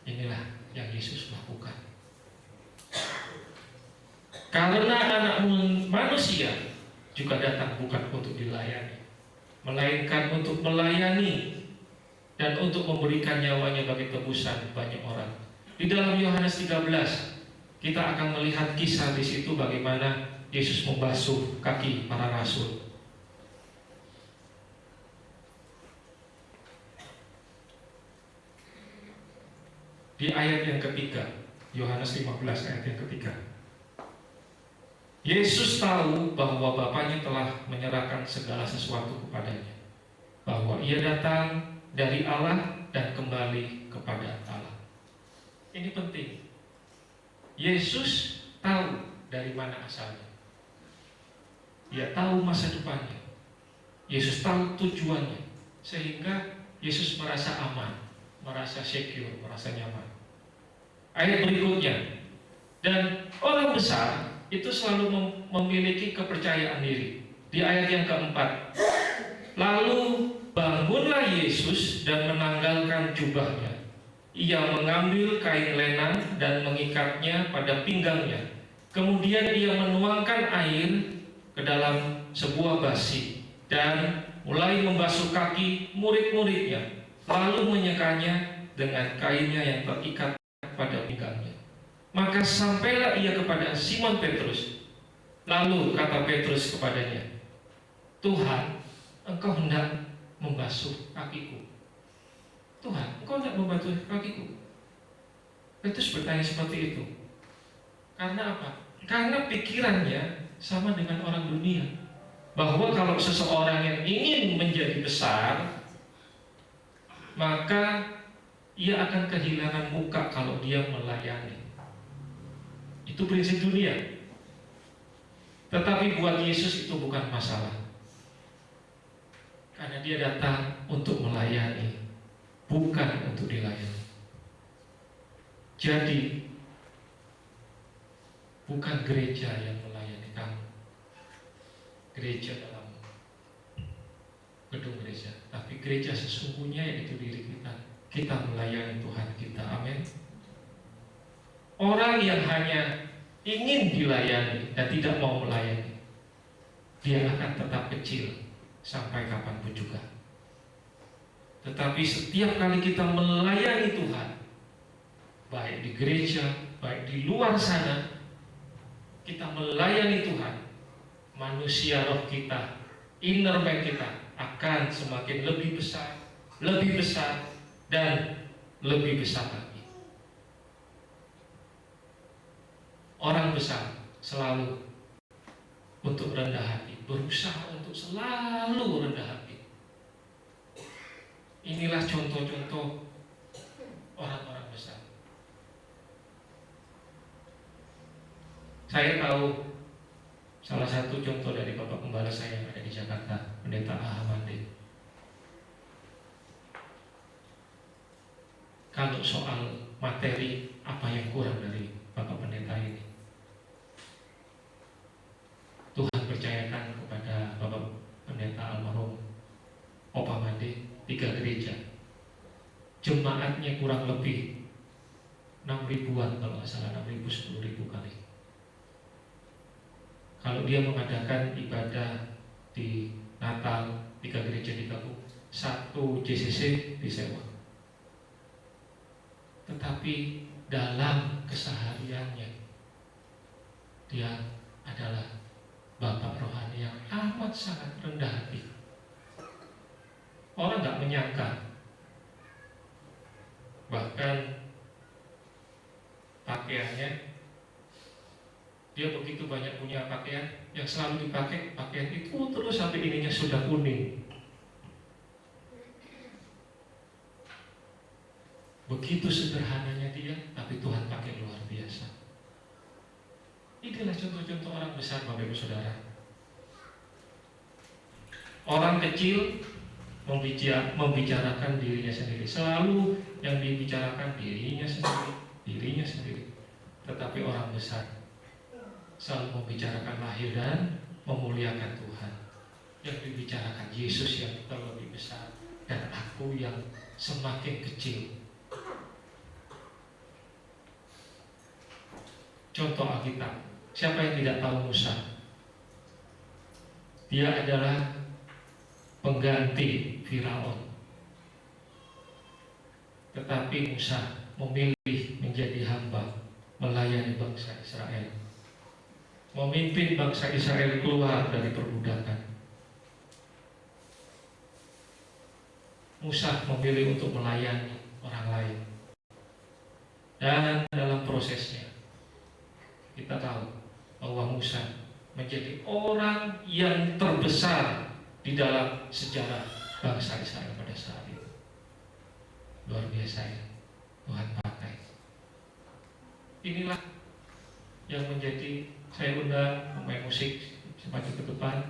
Inilah yang Yesus lakukan. Karena anak manusia juga datang bukan untuk dilayani, melainkan untuk melayani dan untuk memberikan nyawanya bagi tebusan banyak orang. Di dalam Yohanes 13 kita akan melihat kisah di situ bagaimana Yesus membasuh kaki para rasul. Di ayat yang ketiga, Yohanes 15 ayat yang ketiga, Yesus tahu bahwa Bapaknya telah menyerahkan segala sesuatu kepadanya, bahwa ia datang dari Allah dan kembali kepada Allah. Ini penting. Yesus tahu dari mana asalnya. Dia tahu masa depannya. Yesus tahu tujuannya, sehingga Yesus merasa aman, merasa secure, merasa nyaman. Ayat berikutnya, dan orang besar itu selalu memiliki kepercayaan diri. Di ayat yang keempat, lalu bangunlah Yesus dan menanggalkan jubahnya. Ia mengambil kain lenan dan mengikatnya pada pinggangnya. Kemudian ia menuangkan air ke dalam sebuah basi dan mulai membasuh kaki murid-muridnya, lalu menyekanya dengan kainnya yang terikat pada pinggangnya. Maka sampailah ia kepada Simon Petrus. Lalu kata Petrus kepadanya, Tuhan, engkau hendak membasuh kakiku. Tuhan, engkau hendak membasuh kakiku. Petrus bertanya seperti itu. Karena apa? Karena pikirannya sama dengan orang dunia, bahwa kalau seseorang yang ingin menjadi besar, maka ia akan kehilangan muka kalau dia melayani. Itu prinsip dunia. Tetapi buat Yesus itu bukan masalah, karena dia datang untuk melayani, bukan untuk dilayani. Jadi bukan gereja yang melayani kamu, gereja dalam gedung gereja, tapi gereja sesungguhnya yaitu diri kita. Kita melayani Tuhan kita, amin. Orang yang hanya ingin dilayani dan tidak mau melayani, dia akan tetap kecil sampai kapanpun juga. Tetapi setiap kali kita melayani Tuhan, baik di gereja, baik di luar sana, kita melayani Tuhan, manusia roh kita, inner man kita akan semakin lebih besar, dan lebih besar lagi. Orang besar selalu untuk rendah hati, berusaha untuk selalu rendah hati. Inilah contoh-contoh orang-orang besar. Saya tahu salah satu contoh dari Bapak Gembala saya yang ada di Jakarta, Pendeta Ahamande. Kalau soal materi, apa yang kurang dari Bapak Pendeta ini? Tuhan percayakan kepada Bapak Pendeta almarhum Opa Made 3 gereja. Jemaatnya kurang lebih 6 ribuan, kalau nggak salah 6 ribu, 10 ribu kali. Kalau dia mengadakan ibadah di Natal, 3 gereja digabung, 1 JCC disewa. Tetapi dalam kesehariannya dia adalah bapak rohani yang amat sangat rendah hati. Orang nggak menyangka, bahkan pakaiannya, dia begitu banyak punya pakaian yang selalu dipakai, pakaian itu terus sampai ininya sudah kuning. Begitu sederhananya dia, tapi Tuhan pakai luar biasa. Inilah contoh-contoh orang besar, Bapak Ibu Saudara. Orang kecil membicarakan dirinya sendiri. Selalu yang dibicarakan dirinya sendiri. Tetapi orang besar selalu membicarakan lahir dan memuliakan Tuhan. Yang dibicarakan Yesus yang terlebih besar dan aku yang semakin kecil. Contoh Alkitab. Siapa yang tidak tahu Musa? Dia adalah pengganti Firaun. Tetapi Musa memilih menjadi hamba, melayani bangsa Israel, memimpin bangsa Israel keluar dari perbudakan. Musa memilih untuk melayani orang lain. Dan dalam prosesnya kita tahu bahwa Musa menjadi orang yang terbesar di dalam sejarah bangsa Israel pada saat itu. Luar biasa ya, Tuhan pakai. Inilah yang menjadi, saya undang pemain musik semaju ke depan.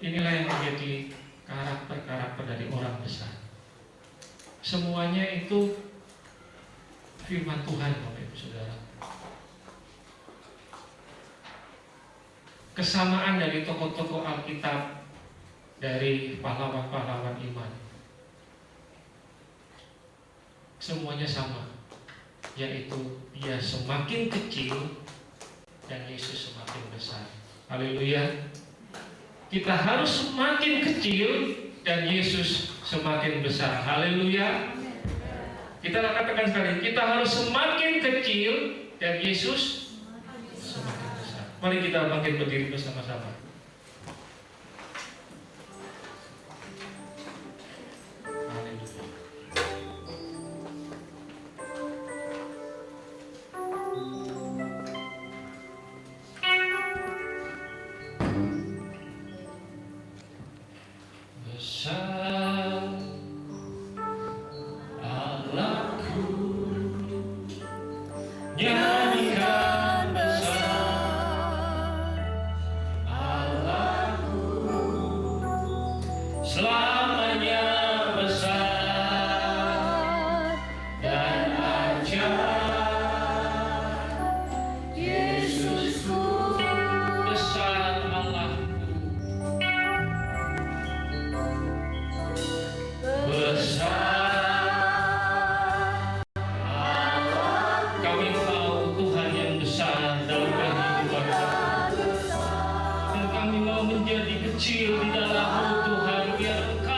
Inilah yang menjadi karakter-karakter dari orang besar. Semuanya itu firman Tuhan, Bapak Ibu Saudara. Kesamaan dari tokoh-tokoh Alkitab, dari pahlawan-pahlawan iman, semuanya sama, yaitu dia semakin kecil dan Yesus semakin besar. Haleluya. Kita harus semakin kecil dan Yesus semakin besar. Haleluya. Kita katakan sekali, kita harus semakin kecil dan Yesus semakin besar. Mari kita bangkit berdiri bersama-sama. Haleluya. Besar Allahku, nyanyikan besar Allahku, selamanya besar dan ajaib. Yesusku, besar Allahku, besar Allah. Kami tahu Tuhan yang besar dalam kehidupan kami, dan kami mau menjadi kecil di dalam-Mu Tuhan, biar Engkau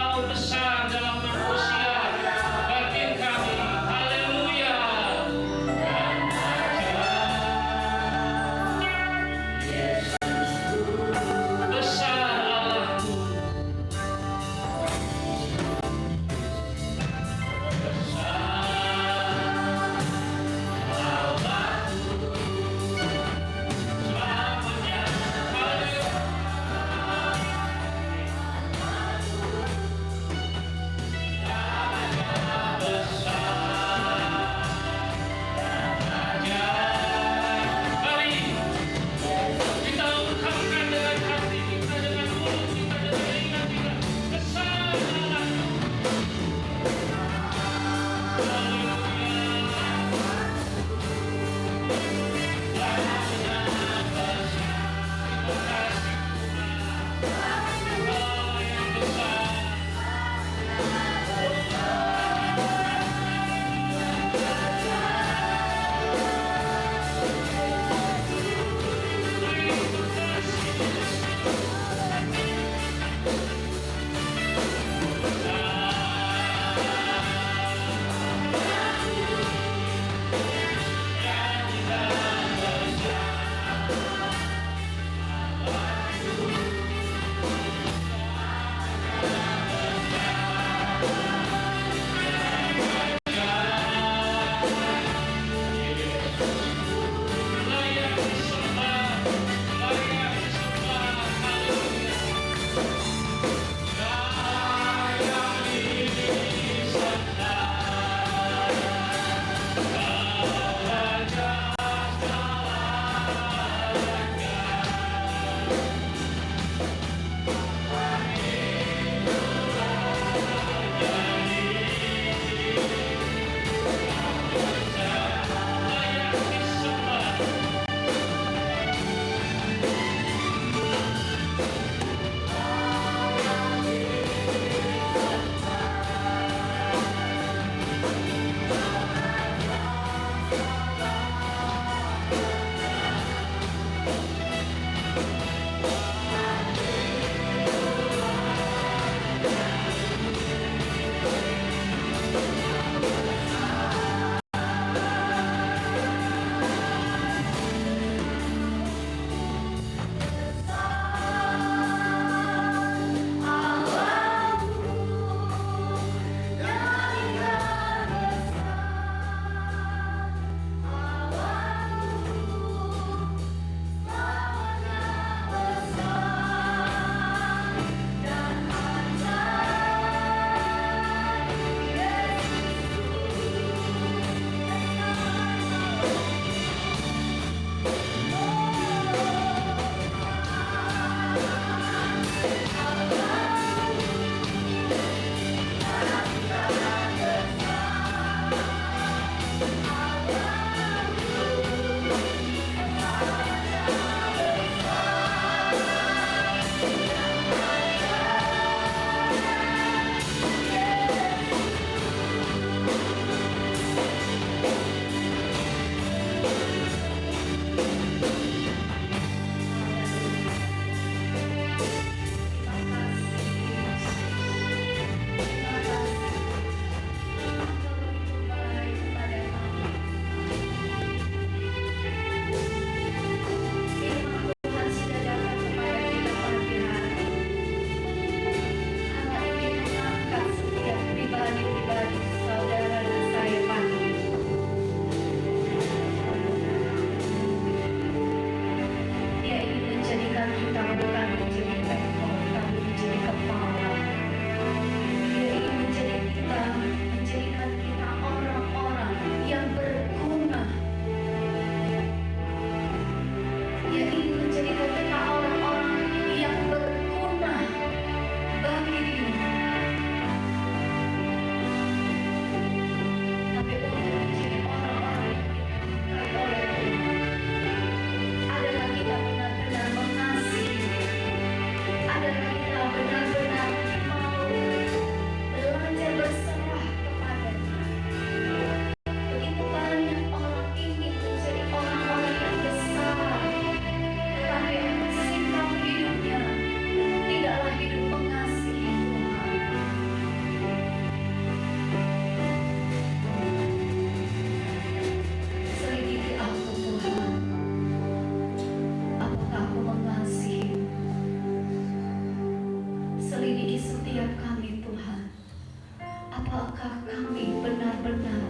apakah kami benar-benar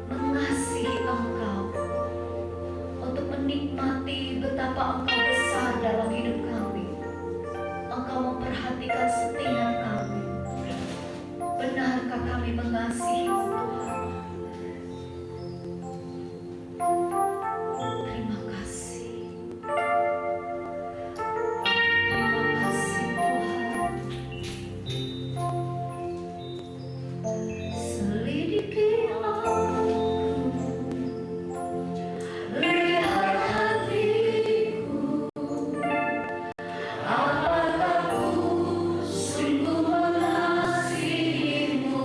mengasihi Engkau, untuk menikmati betapa Engkau besar dalam hidup kami. Engkau memperhatikan setiap kami. Benarkah kami mengasihi-Mu, Tuhan? Terima kasih. Terima kasih, Tuhan. Selidiki aku, lihat hatiku, apakah ku sungguh mengasihi-Mu,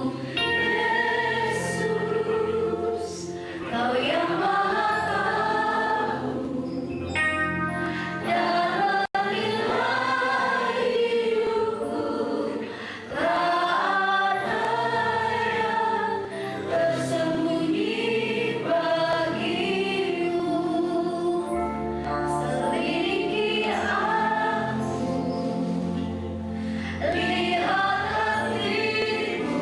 Yesus. Kau yang Maha Tahu dan menilai hidupku, tak ada yang tersembunyi bagimu. Selidiki aku, lihat hatiku,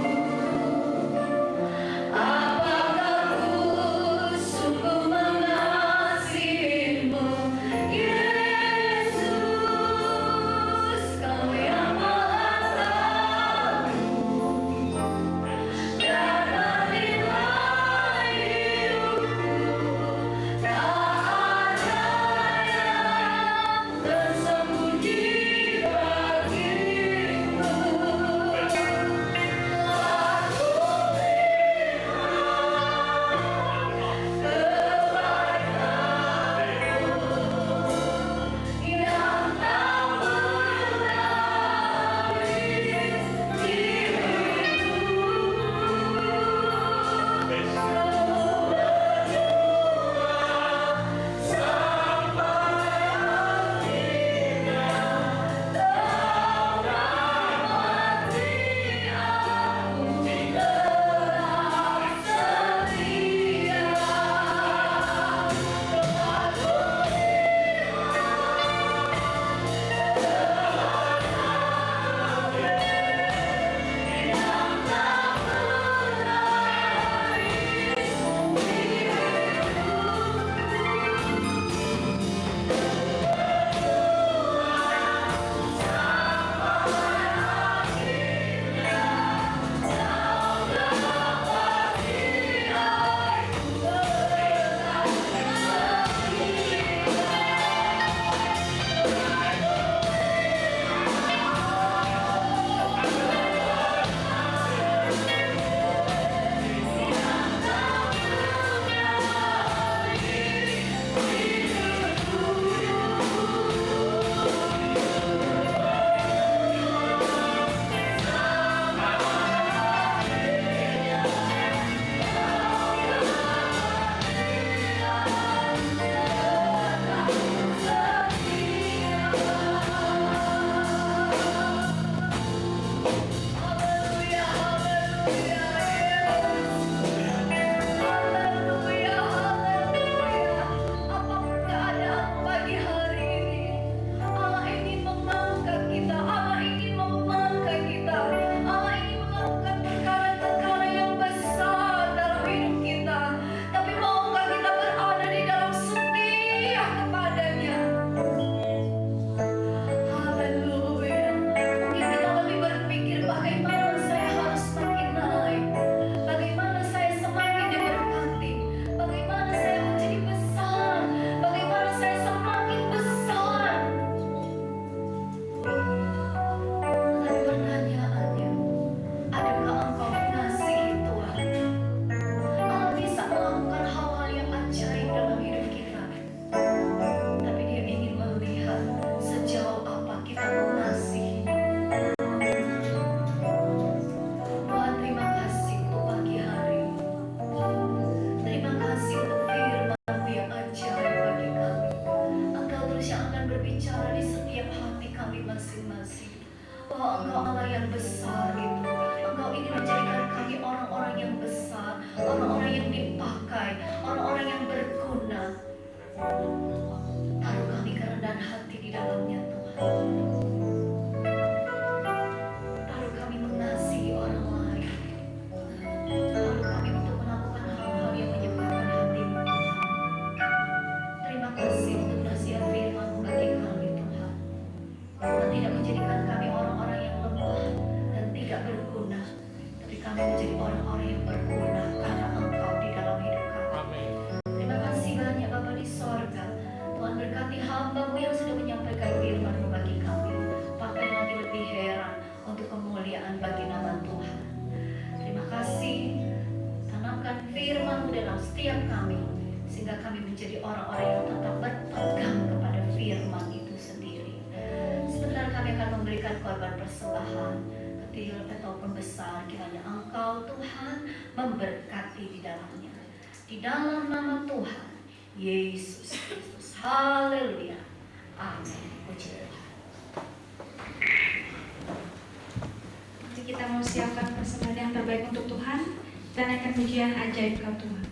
apakah ku sungguh mengasihi-Mu, Yesus. Kau yang Maha Tahu dan menilai hidupku, tak ada yang tersembunyi bagimu. Yang tak Lalu kami mengasihi orang lain. kami menjadi orang-orang yang berguna karena Engkau di dalam hidup kami. Terima kasih banyak Bapa di sorga. Tuhan berkati hamba-Mu yang sudah menyampaikan firman-Mu bagi kami. Pakai lagi lebih heran untuk kemuliaan bagi nama Tuhan. Terima kasih. Tanamkan firman-Mu dalam setiap kami, sehingga kami menjadi orang-orang yang tetap berpegang kepada firman itu sendiri. Sebentar kami akan memberikan korban persembahan, kecil ataupun besar, kiranya Engkau Tuhan memberkati di dalamnya. Di dalam nama Tuhan Yesus Kristus. Haleluya. Amin. Puji Tuhan. Mari kita mau siapkan persembahan yang terbaik untuk Tuhan dan akan pujian ajaib Kau Tuhan.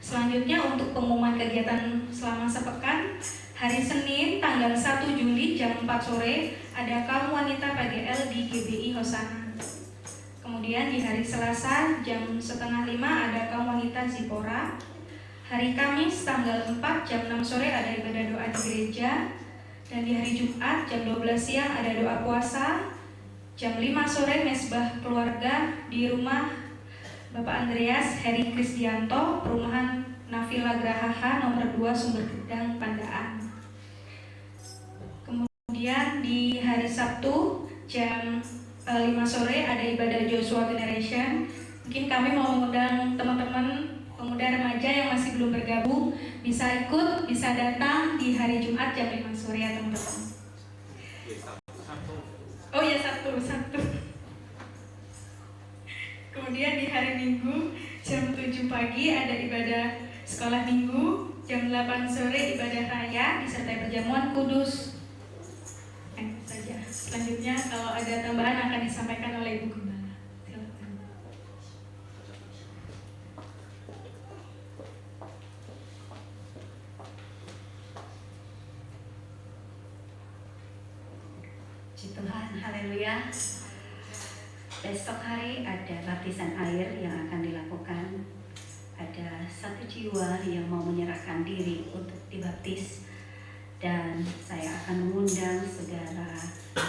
Selanjutnya untuk pengumuman kegiatan selama sepekan, hari Senin tanggal 1 Juli jam 4 sore ada kaum wanita PGL di GBI Hosana. Kemudian di hari Selasa jam 4:30 ada kaum wanita Zipora. Hari Kamis tanggal 4 jam 6 sore ada ibadah doa di gereja. Dan di hari Jumat jam 12 siang ada doa puasa. Jam 5 sore mesbah keluarga di rumah Bapak Andreas Heri Krisdianto, perumahan Navila Grahaha nomor 2 Sumber Gedang, Pandaan. Kemudian di hari Sabtu jam 5 sore ada ibadah Joshua Generation. Mungkin kami mau mengundang teman-teman pemuda remaja yang masih belum bergabung, bisa ikut, bisa datang di hari Jumat jam 5 sore ya teman-teman. Oh ya, Sabtu. Kemudian di hari Minggu jam 7 pagi ada ibadah sekolah minggu, jam 8 sore ibadah raya disertai perjamuan kudus. Saja. Selanjutnya kalau ada tambahan akan disampaikan oleh Ibu Gembala. Silakan. Puji Tuhan, haleluya. Besok hari ada baptisan air yang akan dilakukan. Ada 1 jiwa yang mau menyerahkan diri untuk dibaptis. Dan saya akan mengundang Saudara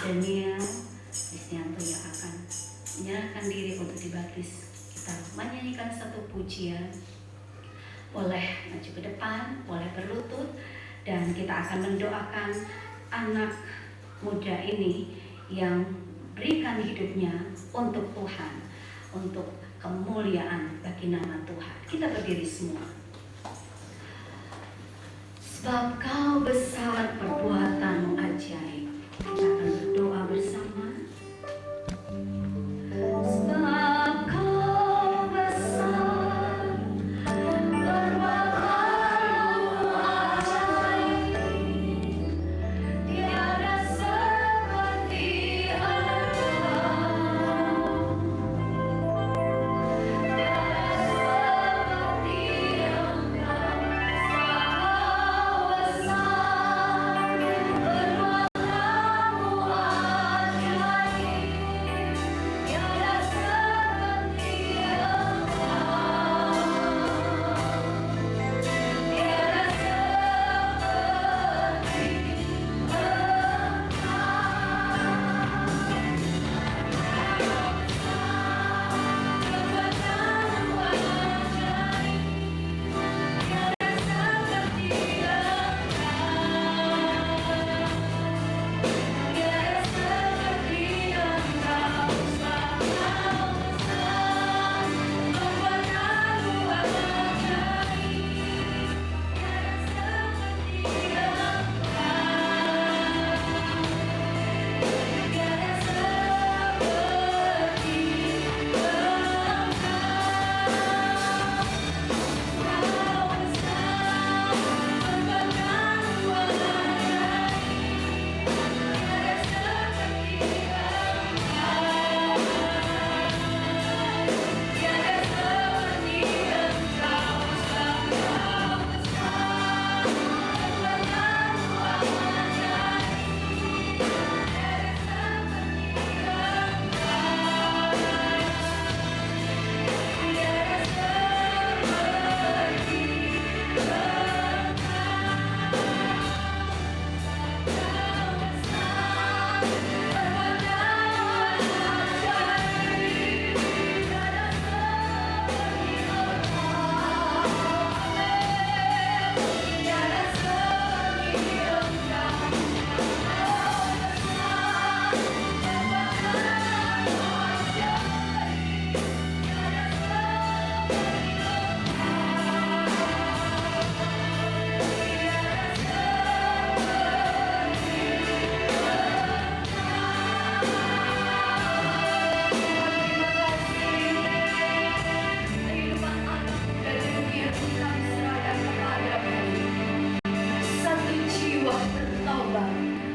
Daniel Krisnyanto yang akan menyerahkan diri untuk dibaptis. Kita menyanyikan satu pujian. Boleh maju ke depan, boleh berlutut, dan kita akan mendoakan anak muda ini yang berikan hidupnya untuk Tuhan, untuk kemuliaan bagi nama Tuhan. Kita berdiri semua. Sebab Kau besar perbuatanmu ajaib. Kita akan berdoa bersama. Sebab Kau besar perbuatanmu ajaib. Tiada seperti Engkau.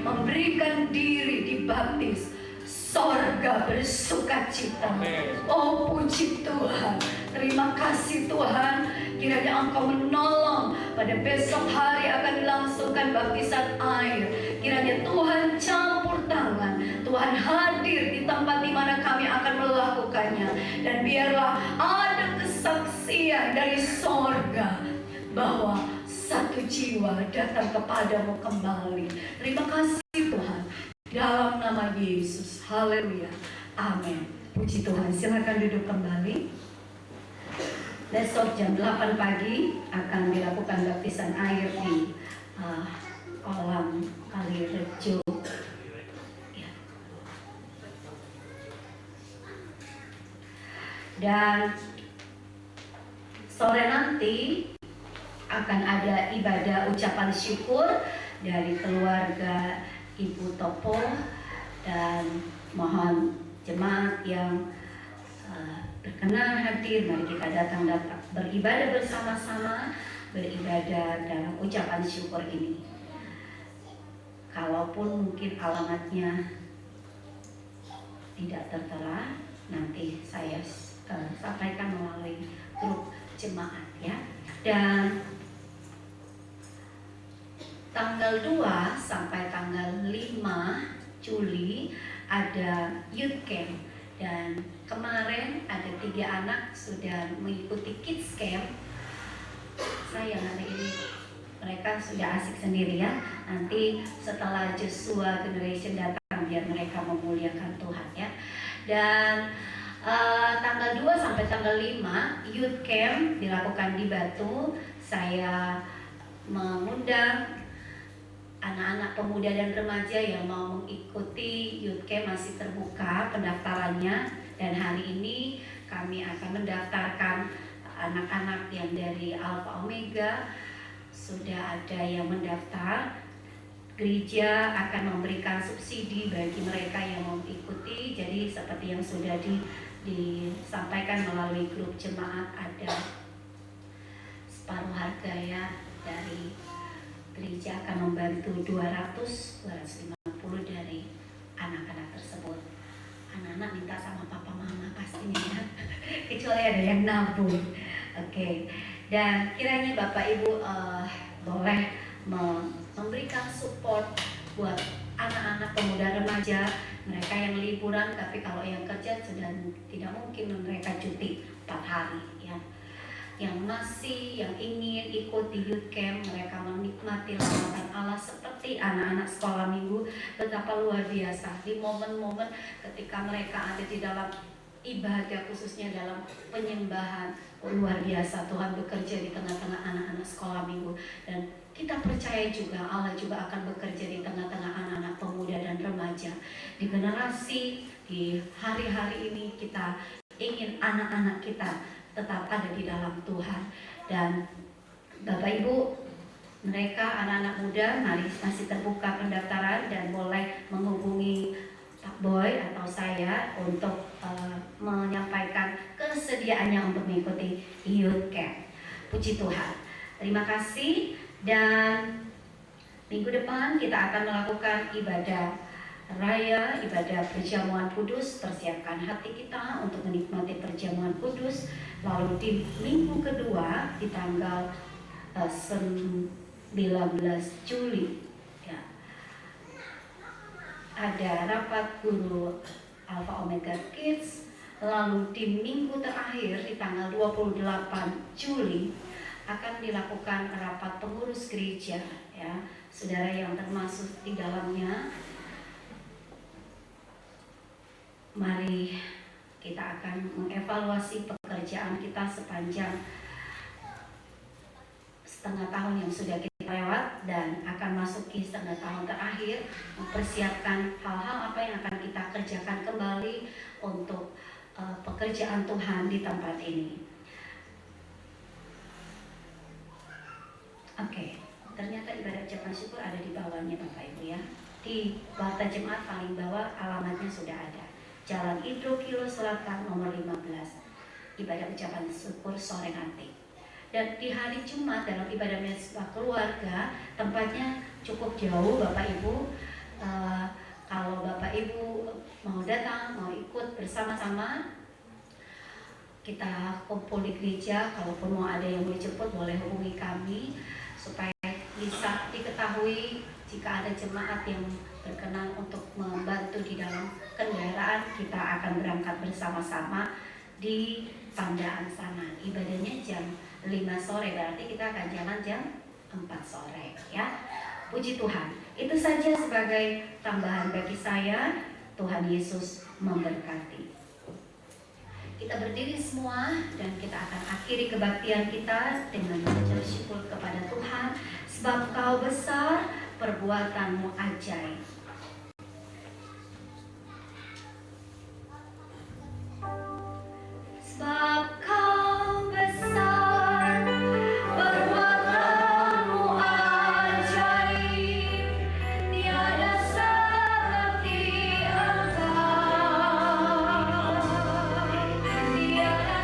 Memberikan diri dibaptis, sorga bersukacita. Oh puji Tuhan, terima kasih Tuhan. Kiranya Engkau menolong pada besok hari akan dilangsungkan baptisan air. Kiranya Tuhan campur tangan, Tuhan hadir di tempat di mana kami akan melakukannya. Dan biarlah ada kesaksian dari sorga bahwa 1 jiwa datang kepadamu kembali. Terima kasih Tuhan, dalam nama Yesus. Haleluya, amin. Puji Tuhan, silakan duduk kembali. Besok jam 8 pagi akan dilakukan baptisan air di kolam Kali Rejo. Ya. Dan sore nanti akan ada ibadah ucapan syukur dari keluarga Ibu Topo, dan mohon jemaat yang berkenan hadir, mari kita datang beribadah bersama-sama, beribadah dalam ucapan syukur ini. Kalaupun mungkin alamatnya tidak tertera, nanti saya sampaikan melalui grup jemaat ya. Dan tanggal 2 sampai tanggal 5 Juli ada youth camp, dan kemarin ada 3 anak sudah mengikuti kids camp. Sayang anak ini mereka sudah asik sendiri ya. Nanti setelah Joshua Generation datang biar mereka memuliakan Tuhan ya. Dan tanggal 2 sampai tanggal 5 youth camp dilakukan di Batu. Saya mengundang anak-anak pemuda dan remaja yang mau mengikuti youth camp, masih terbuka pendaftarannya. Dan hari ini kami akan mendaftarkan anak-anak yang dari Alpha Omega. Sudah ada yang mendaftar. Gereja akan memberikan subsidi bagi mereka yang mau mengikuti. Jadi seperti yang sudah disampaikan melalui grup jemaat, ada separuh harga ya. Dari gereja akan membantu 250 dari anak-anak tersebut. Anak-anak minta sama papa mama pastinya ya. Kecuali ada yang nabung. Oke. Dan kiranya Bapak Ibu boleh memberikan support buat anak-anak pemuda remaja, mereka yang liburan, tapi kalau yang kerja sudah tidak mungkin mereka cuti 4 hari ya. Yang yang ingin ikut di youth camp, mereka menikmati lambatan Allah seperti anak-anak sekolah minggu. Betapa luar biasa di momen-momen ketika mereka ada di dalam ibadah, khususnya dalam penyembahan. Luar biasa Tuhan bekerja di tengah-tengah anak-anak sekolah minggu. Dan kita percaya juga Allah juga akan bekerja di tengah-tengah anak-anak pemuda dan remaja. Di generasi, di hari-hari ini kita ingin anak-anak kita tetap ada di dalam Tuhan. Dan Bapak Ibu, mereka anak-anak muda masih terbuka pendaftaran dan boleh menghubungi Pak Boy atau saya untuk menyampaikan kesediaannya untuk mengikuti youth camp. Puji Tuhan. Terima kasih. Dan minggu depan kita akan melakukan ibadah raya, ibadah perjamuan kudus. Persiapkan hati kita untuk menikmati perjamuan kudus. Lalu di minggu kedua di tanggal 19 Juli ya, ada rapat guru Alpha Omega Kids. Lalu di minggu terakhir di tanggal 28 Juli akan dilakukan rapat pengurus gereja ya. Saudara yang termasuk di dalamnya, mari kita akan mengevaluasi pekerjaan kita sepanjang setengah tahun yang sudah kita lewat dan akan masuki setengah tahun terakhir, mempersiapkan hal-hal apa yang akan kita kerjakan kembali untuk pekerjaan Tuhan di tempat ini. Oke, ternyata ibadah ucapan syukur ada di bawahnya Bapak Ibu ya. Di Warta Jemaat paling bawah alamatnya sudah ada. Jalan Idro Kilo Selatan nomor 15. Ibadah ucapan syukur sore nanti. Dan di hari Jumat dalam ibadah mezbah keluarga, tempatnya cukup jauh Bapak Ibu. Kalau Bapak Ibu mau datang, mau ikut bersama-sama, kita kumpul di gereja. Kalaupun mau ada yang mau dijemput, boleh hubungi kami supaya bisa diketahui jika ada jemaat yang berkenan untuk membantu di dalam kendaraan. Kita akan berangkat bersama-sama di Pandaan sana. Ibadahnya jam 5 sore, berarti kita akan jalan jam 4 sore ya. Puji Tuhan. Itu saja sebagai tambahan bagi saya. Tuhan Yesus memberkati. Kita berdiri semua dan kita akan akhiri kebaktian kita dengan mengucap syukur kepada Tuhan, sebab Kau besar, perbuatanmu ajaib. Sebab Kau besar, perbuatanmu ajaib, tiada seperti Engkau, tiada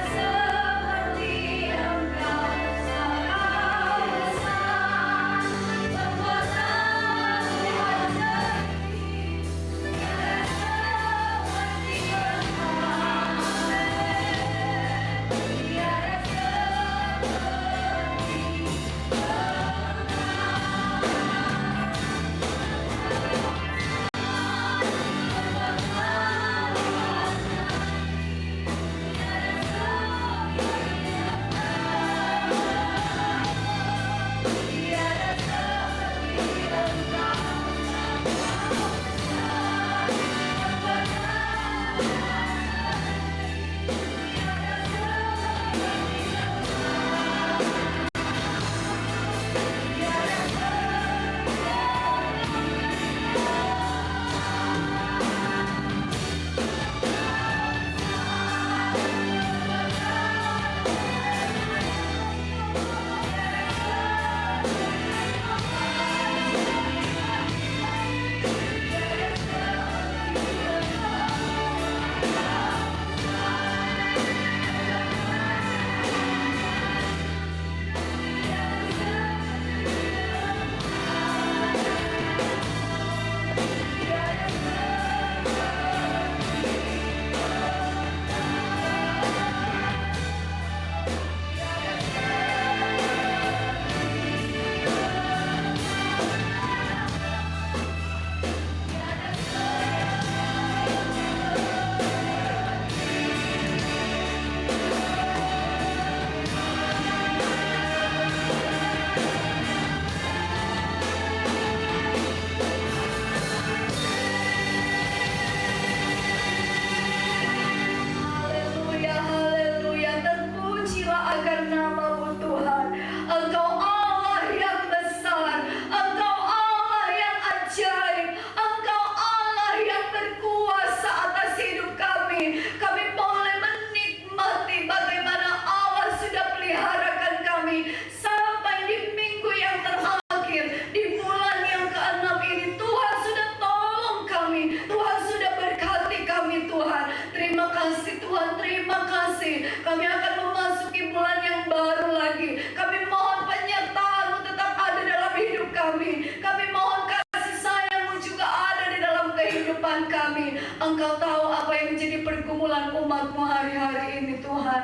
kami Tuhan.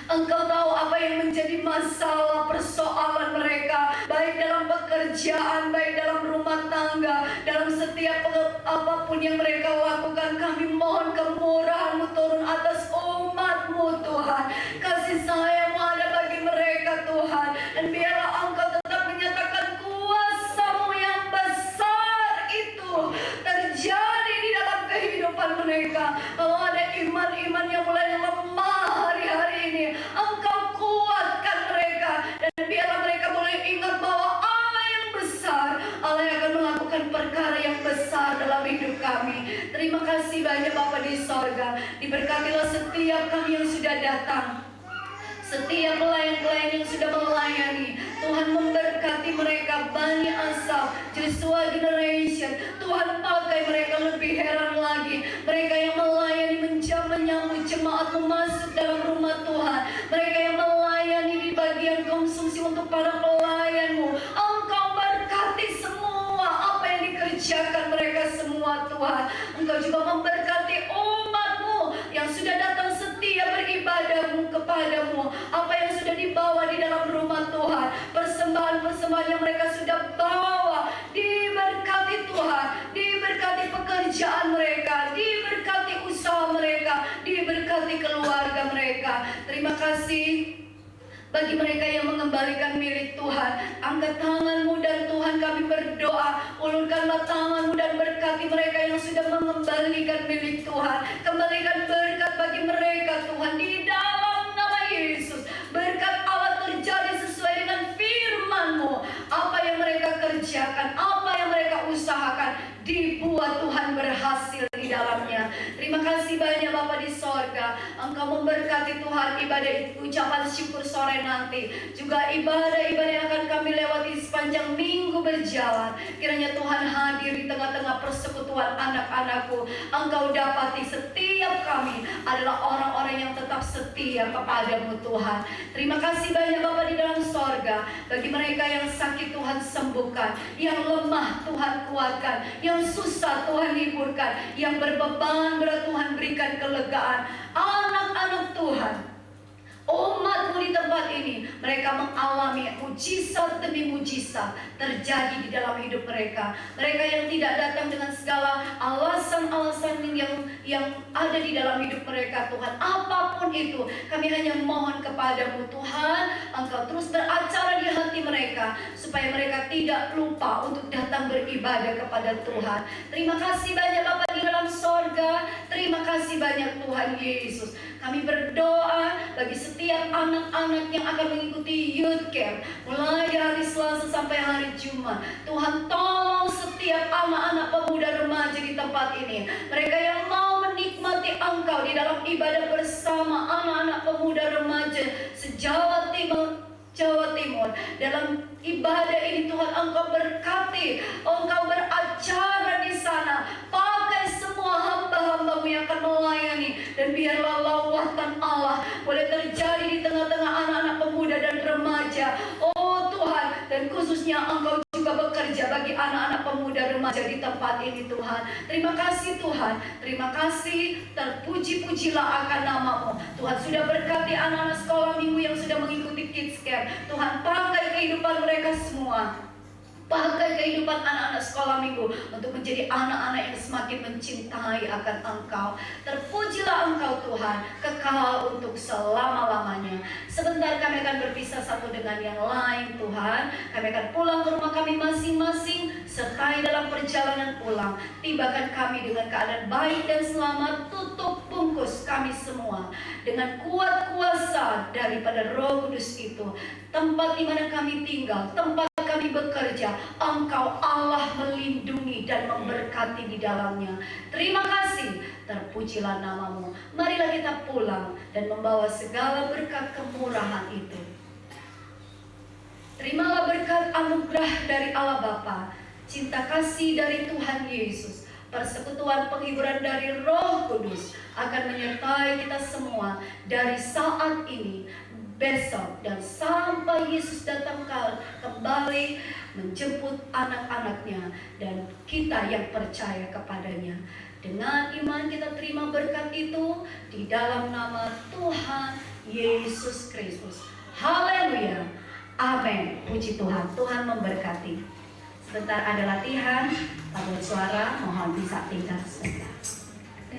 Engkau tahu apa yang menjadi masalah persoalan mereka, baik dalam pekerjaan, baik dalam rumah tangga, dalam setiap apapun yang mereka lakukan. Kami mohon kemurahan-Mu turun atas umat-Mu Tuhan. Kasih sayang-Mu ada bagi mereka Tuhan, dan biarlah Engkau tetap menyatakan kuasa-Mu yang besar itu terjadi di dalam kehidupan mereka. Kalau ada iman-iman yang mulai lemah hari-hari ini, Engkau kuatkan mereka, dan biarlah mereka boleh ingat bahwa Allah yang besar, Allah yang akan melakukan perkara yang besar dalam hidup kami. Terima kasih banyak Bapa di sorga. Diberkatilah setiap kami yang sudah datang, setiap pelayan-pelayan yang sudah melayani. Tuhan memberkati mereka, Bani Asaf, Joshua Generation. Tuhan pakai mereka lebih heran lagi. Mereka yang melayani menyambut jemaat-Mu masuk dalam rumah Tuhan. Mereka yang melayani di bagian konsumsi untuk para pelayan-Mu. Engkau berkati semua apa yang dikerjakan mereka semua Tuhan. Engkau juga memberkati umat-Mu yang sudah datang setia beribadah-Mu kepadamu. Apa yang sudah dibawa di dalam rumah Tuhan, persembahan-persembahan yang mereka sudah bawa, diberkati Tuhan. Diberkati pekerjaan mereka, diberkati usaha mereka, diberkati keluarga mereka. Terima kasih bagi mereka yang mengembalikan milik Tuhan. Angkat tangan-Mu dan Tuhan kami berdoa, ulurkanlah tangan-Mu dan berkati mereka yang sudah mengembalikan milik Tuhan. Kembalikan berkat bagi mereka Tuhan di dalam nama Yesus. Berkat Allah terjadi sesuai dengan firman-Mu. Apa yang mereka kerjakan, apa yang mereka usahakan, dibuat Tuhan berhasil di dalamnya. Terima kasih banyak Bapa di sorga. Engkau memberkati Tuhan ibadah ucapan syukur sore nanti, juga ibadah-ibadah yang akan kami lewati sepanjang minggu berjalan. Kiranya Tuhan hadir di tengah-tengah persekutuan anak-anak-Mu. Engkau dapati setiap kami adalah orang-orang yang tetap setia kepadamu Tuhan. Terima kasih banyak Bapa di dalam sorga. Bagi mereka yang sakit Tuhan sembuhkan, yang lemah Tuhan kuatkan, yang susah Tuhan hiburkan, yang berbeban berat Tuhan berikan kelegaan. Anak-anak Tuhan, umat-Mu di tempat ini, mereka mengalami mujizat demi mujizat terjadi di dalam hidup mereka. Mereka yang tidak datang dengan segala alasan-alasan yang ada di dalam hidup mereka Tuhan. Apapun itu, kami hanya mohon kepadamu Tuhan, Engkau terus beracara di hati mereka, supaya mereka tidak lupa untuk datang beribadah kepada Tuhan. Terima kasih banyak Bapa di dalam sorga. Terima kasih banyak Tuhan Yesus. Kami berdoa bagi setiap anak-anak yang akan mengikuti youth camp, mulai dari hari Selasa sampai hari Jumat. Tuhan tolong setiap anak-anak pemuda remaja di tempat ini, mereka yang mau menikmati Engkau di dalam ibadah bersama anak-anak pemuda remaja se-Jawa Timur. Dalam ibadah ini Tuhan Engkau berkati, Engkau beracara di sana. Pakai semua hamba-hamba-Mu yang akan melayani, dan biarlah lawatan Allah boleh terjadi di tengah-tengah anak-anak pemuda dan remaja. Oh Tuhan, dan khususnya Engkau juga bekerja bagi anak-anak pemuda remaja di tempat ini Tuhan. Terima kasih Tuhan, terima kasih. Terpuji-pujilah akan nama-Mu. Tuhan sudah berkati anak-anak sekolah minggu yang sudah mengikuti Kids Camp. Tuhan pakai kehidupan mereka semua, pakai kehidupan anak-anak sekolah minggu untuk menjadi anak-anak yang semakin mencintai akan Engkau. Terpujilah Engkau Tuhan, kekal untuk selama-lamanya. Sebentar kami akan berpisah satu dengan yang lain Tuhan. Kami akan pulang ke rumah kami masing-masing. Sertai dalam perjalanan pulang, tibakan kami dengan keadaan baik dan selamat. Tutup bungkus kami semua dengan kuat kuasa daripada Roh Kudus itu. Tempat di mana kami tinggal, tempat kami bekerja, Engkau Allah melindungi dan memberkati di dalamnya. Terima kasih, terpujilah nama-Mu. Marilah kita pulang dan membawa segala berkat kemurahan itu. Terimalah berkat anugerah dari Allah Bapa, cinta kasih dari Tuhan Yesus, persekutuan penghiburan dari Roh Kudus akan menyertai kita semua dari saat ini, besok, dan sampai Yesus datang kembali menjemput anak-anaknya dan kita yang percaya kepadanya. Dengan iman kita terima berkat itu di dalam nama Tuhan Yesus Kristus. Haleluya. Amin. Puji Tuhan. Tuhan memberkati. Sebentar ada latihan paduan suara, mohon bisa tinggal sebentar. Ada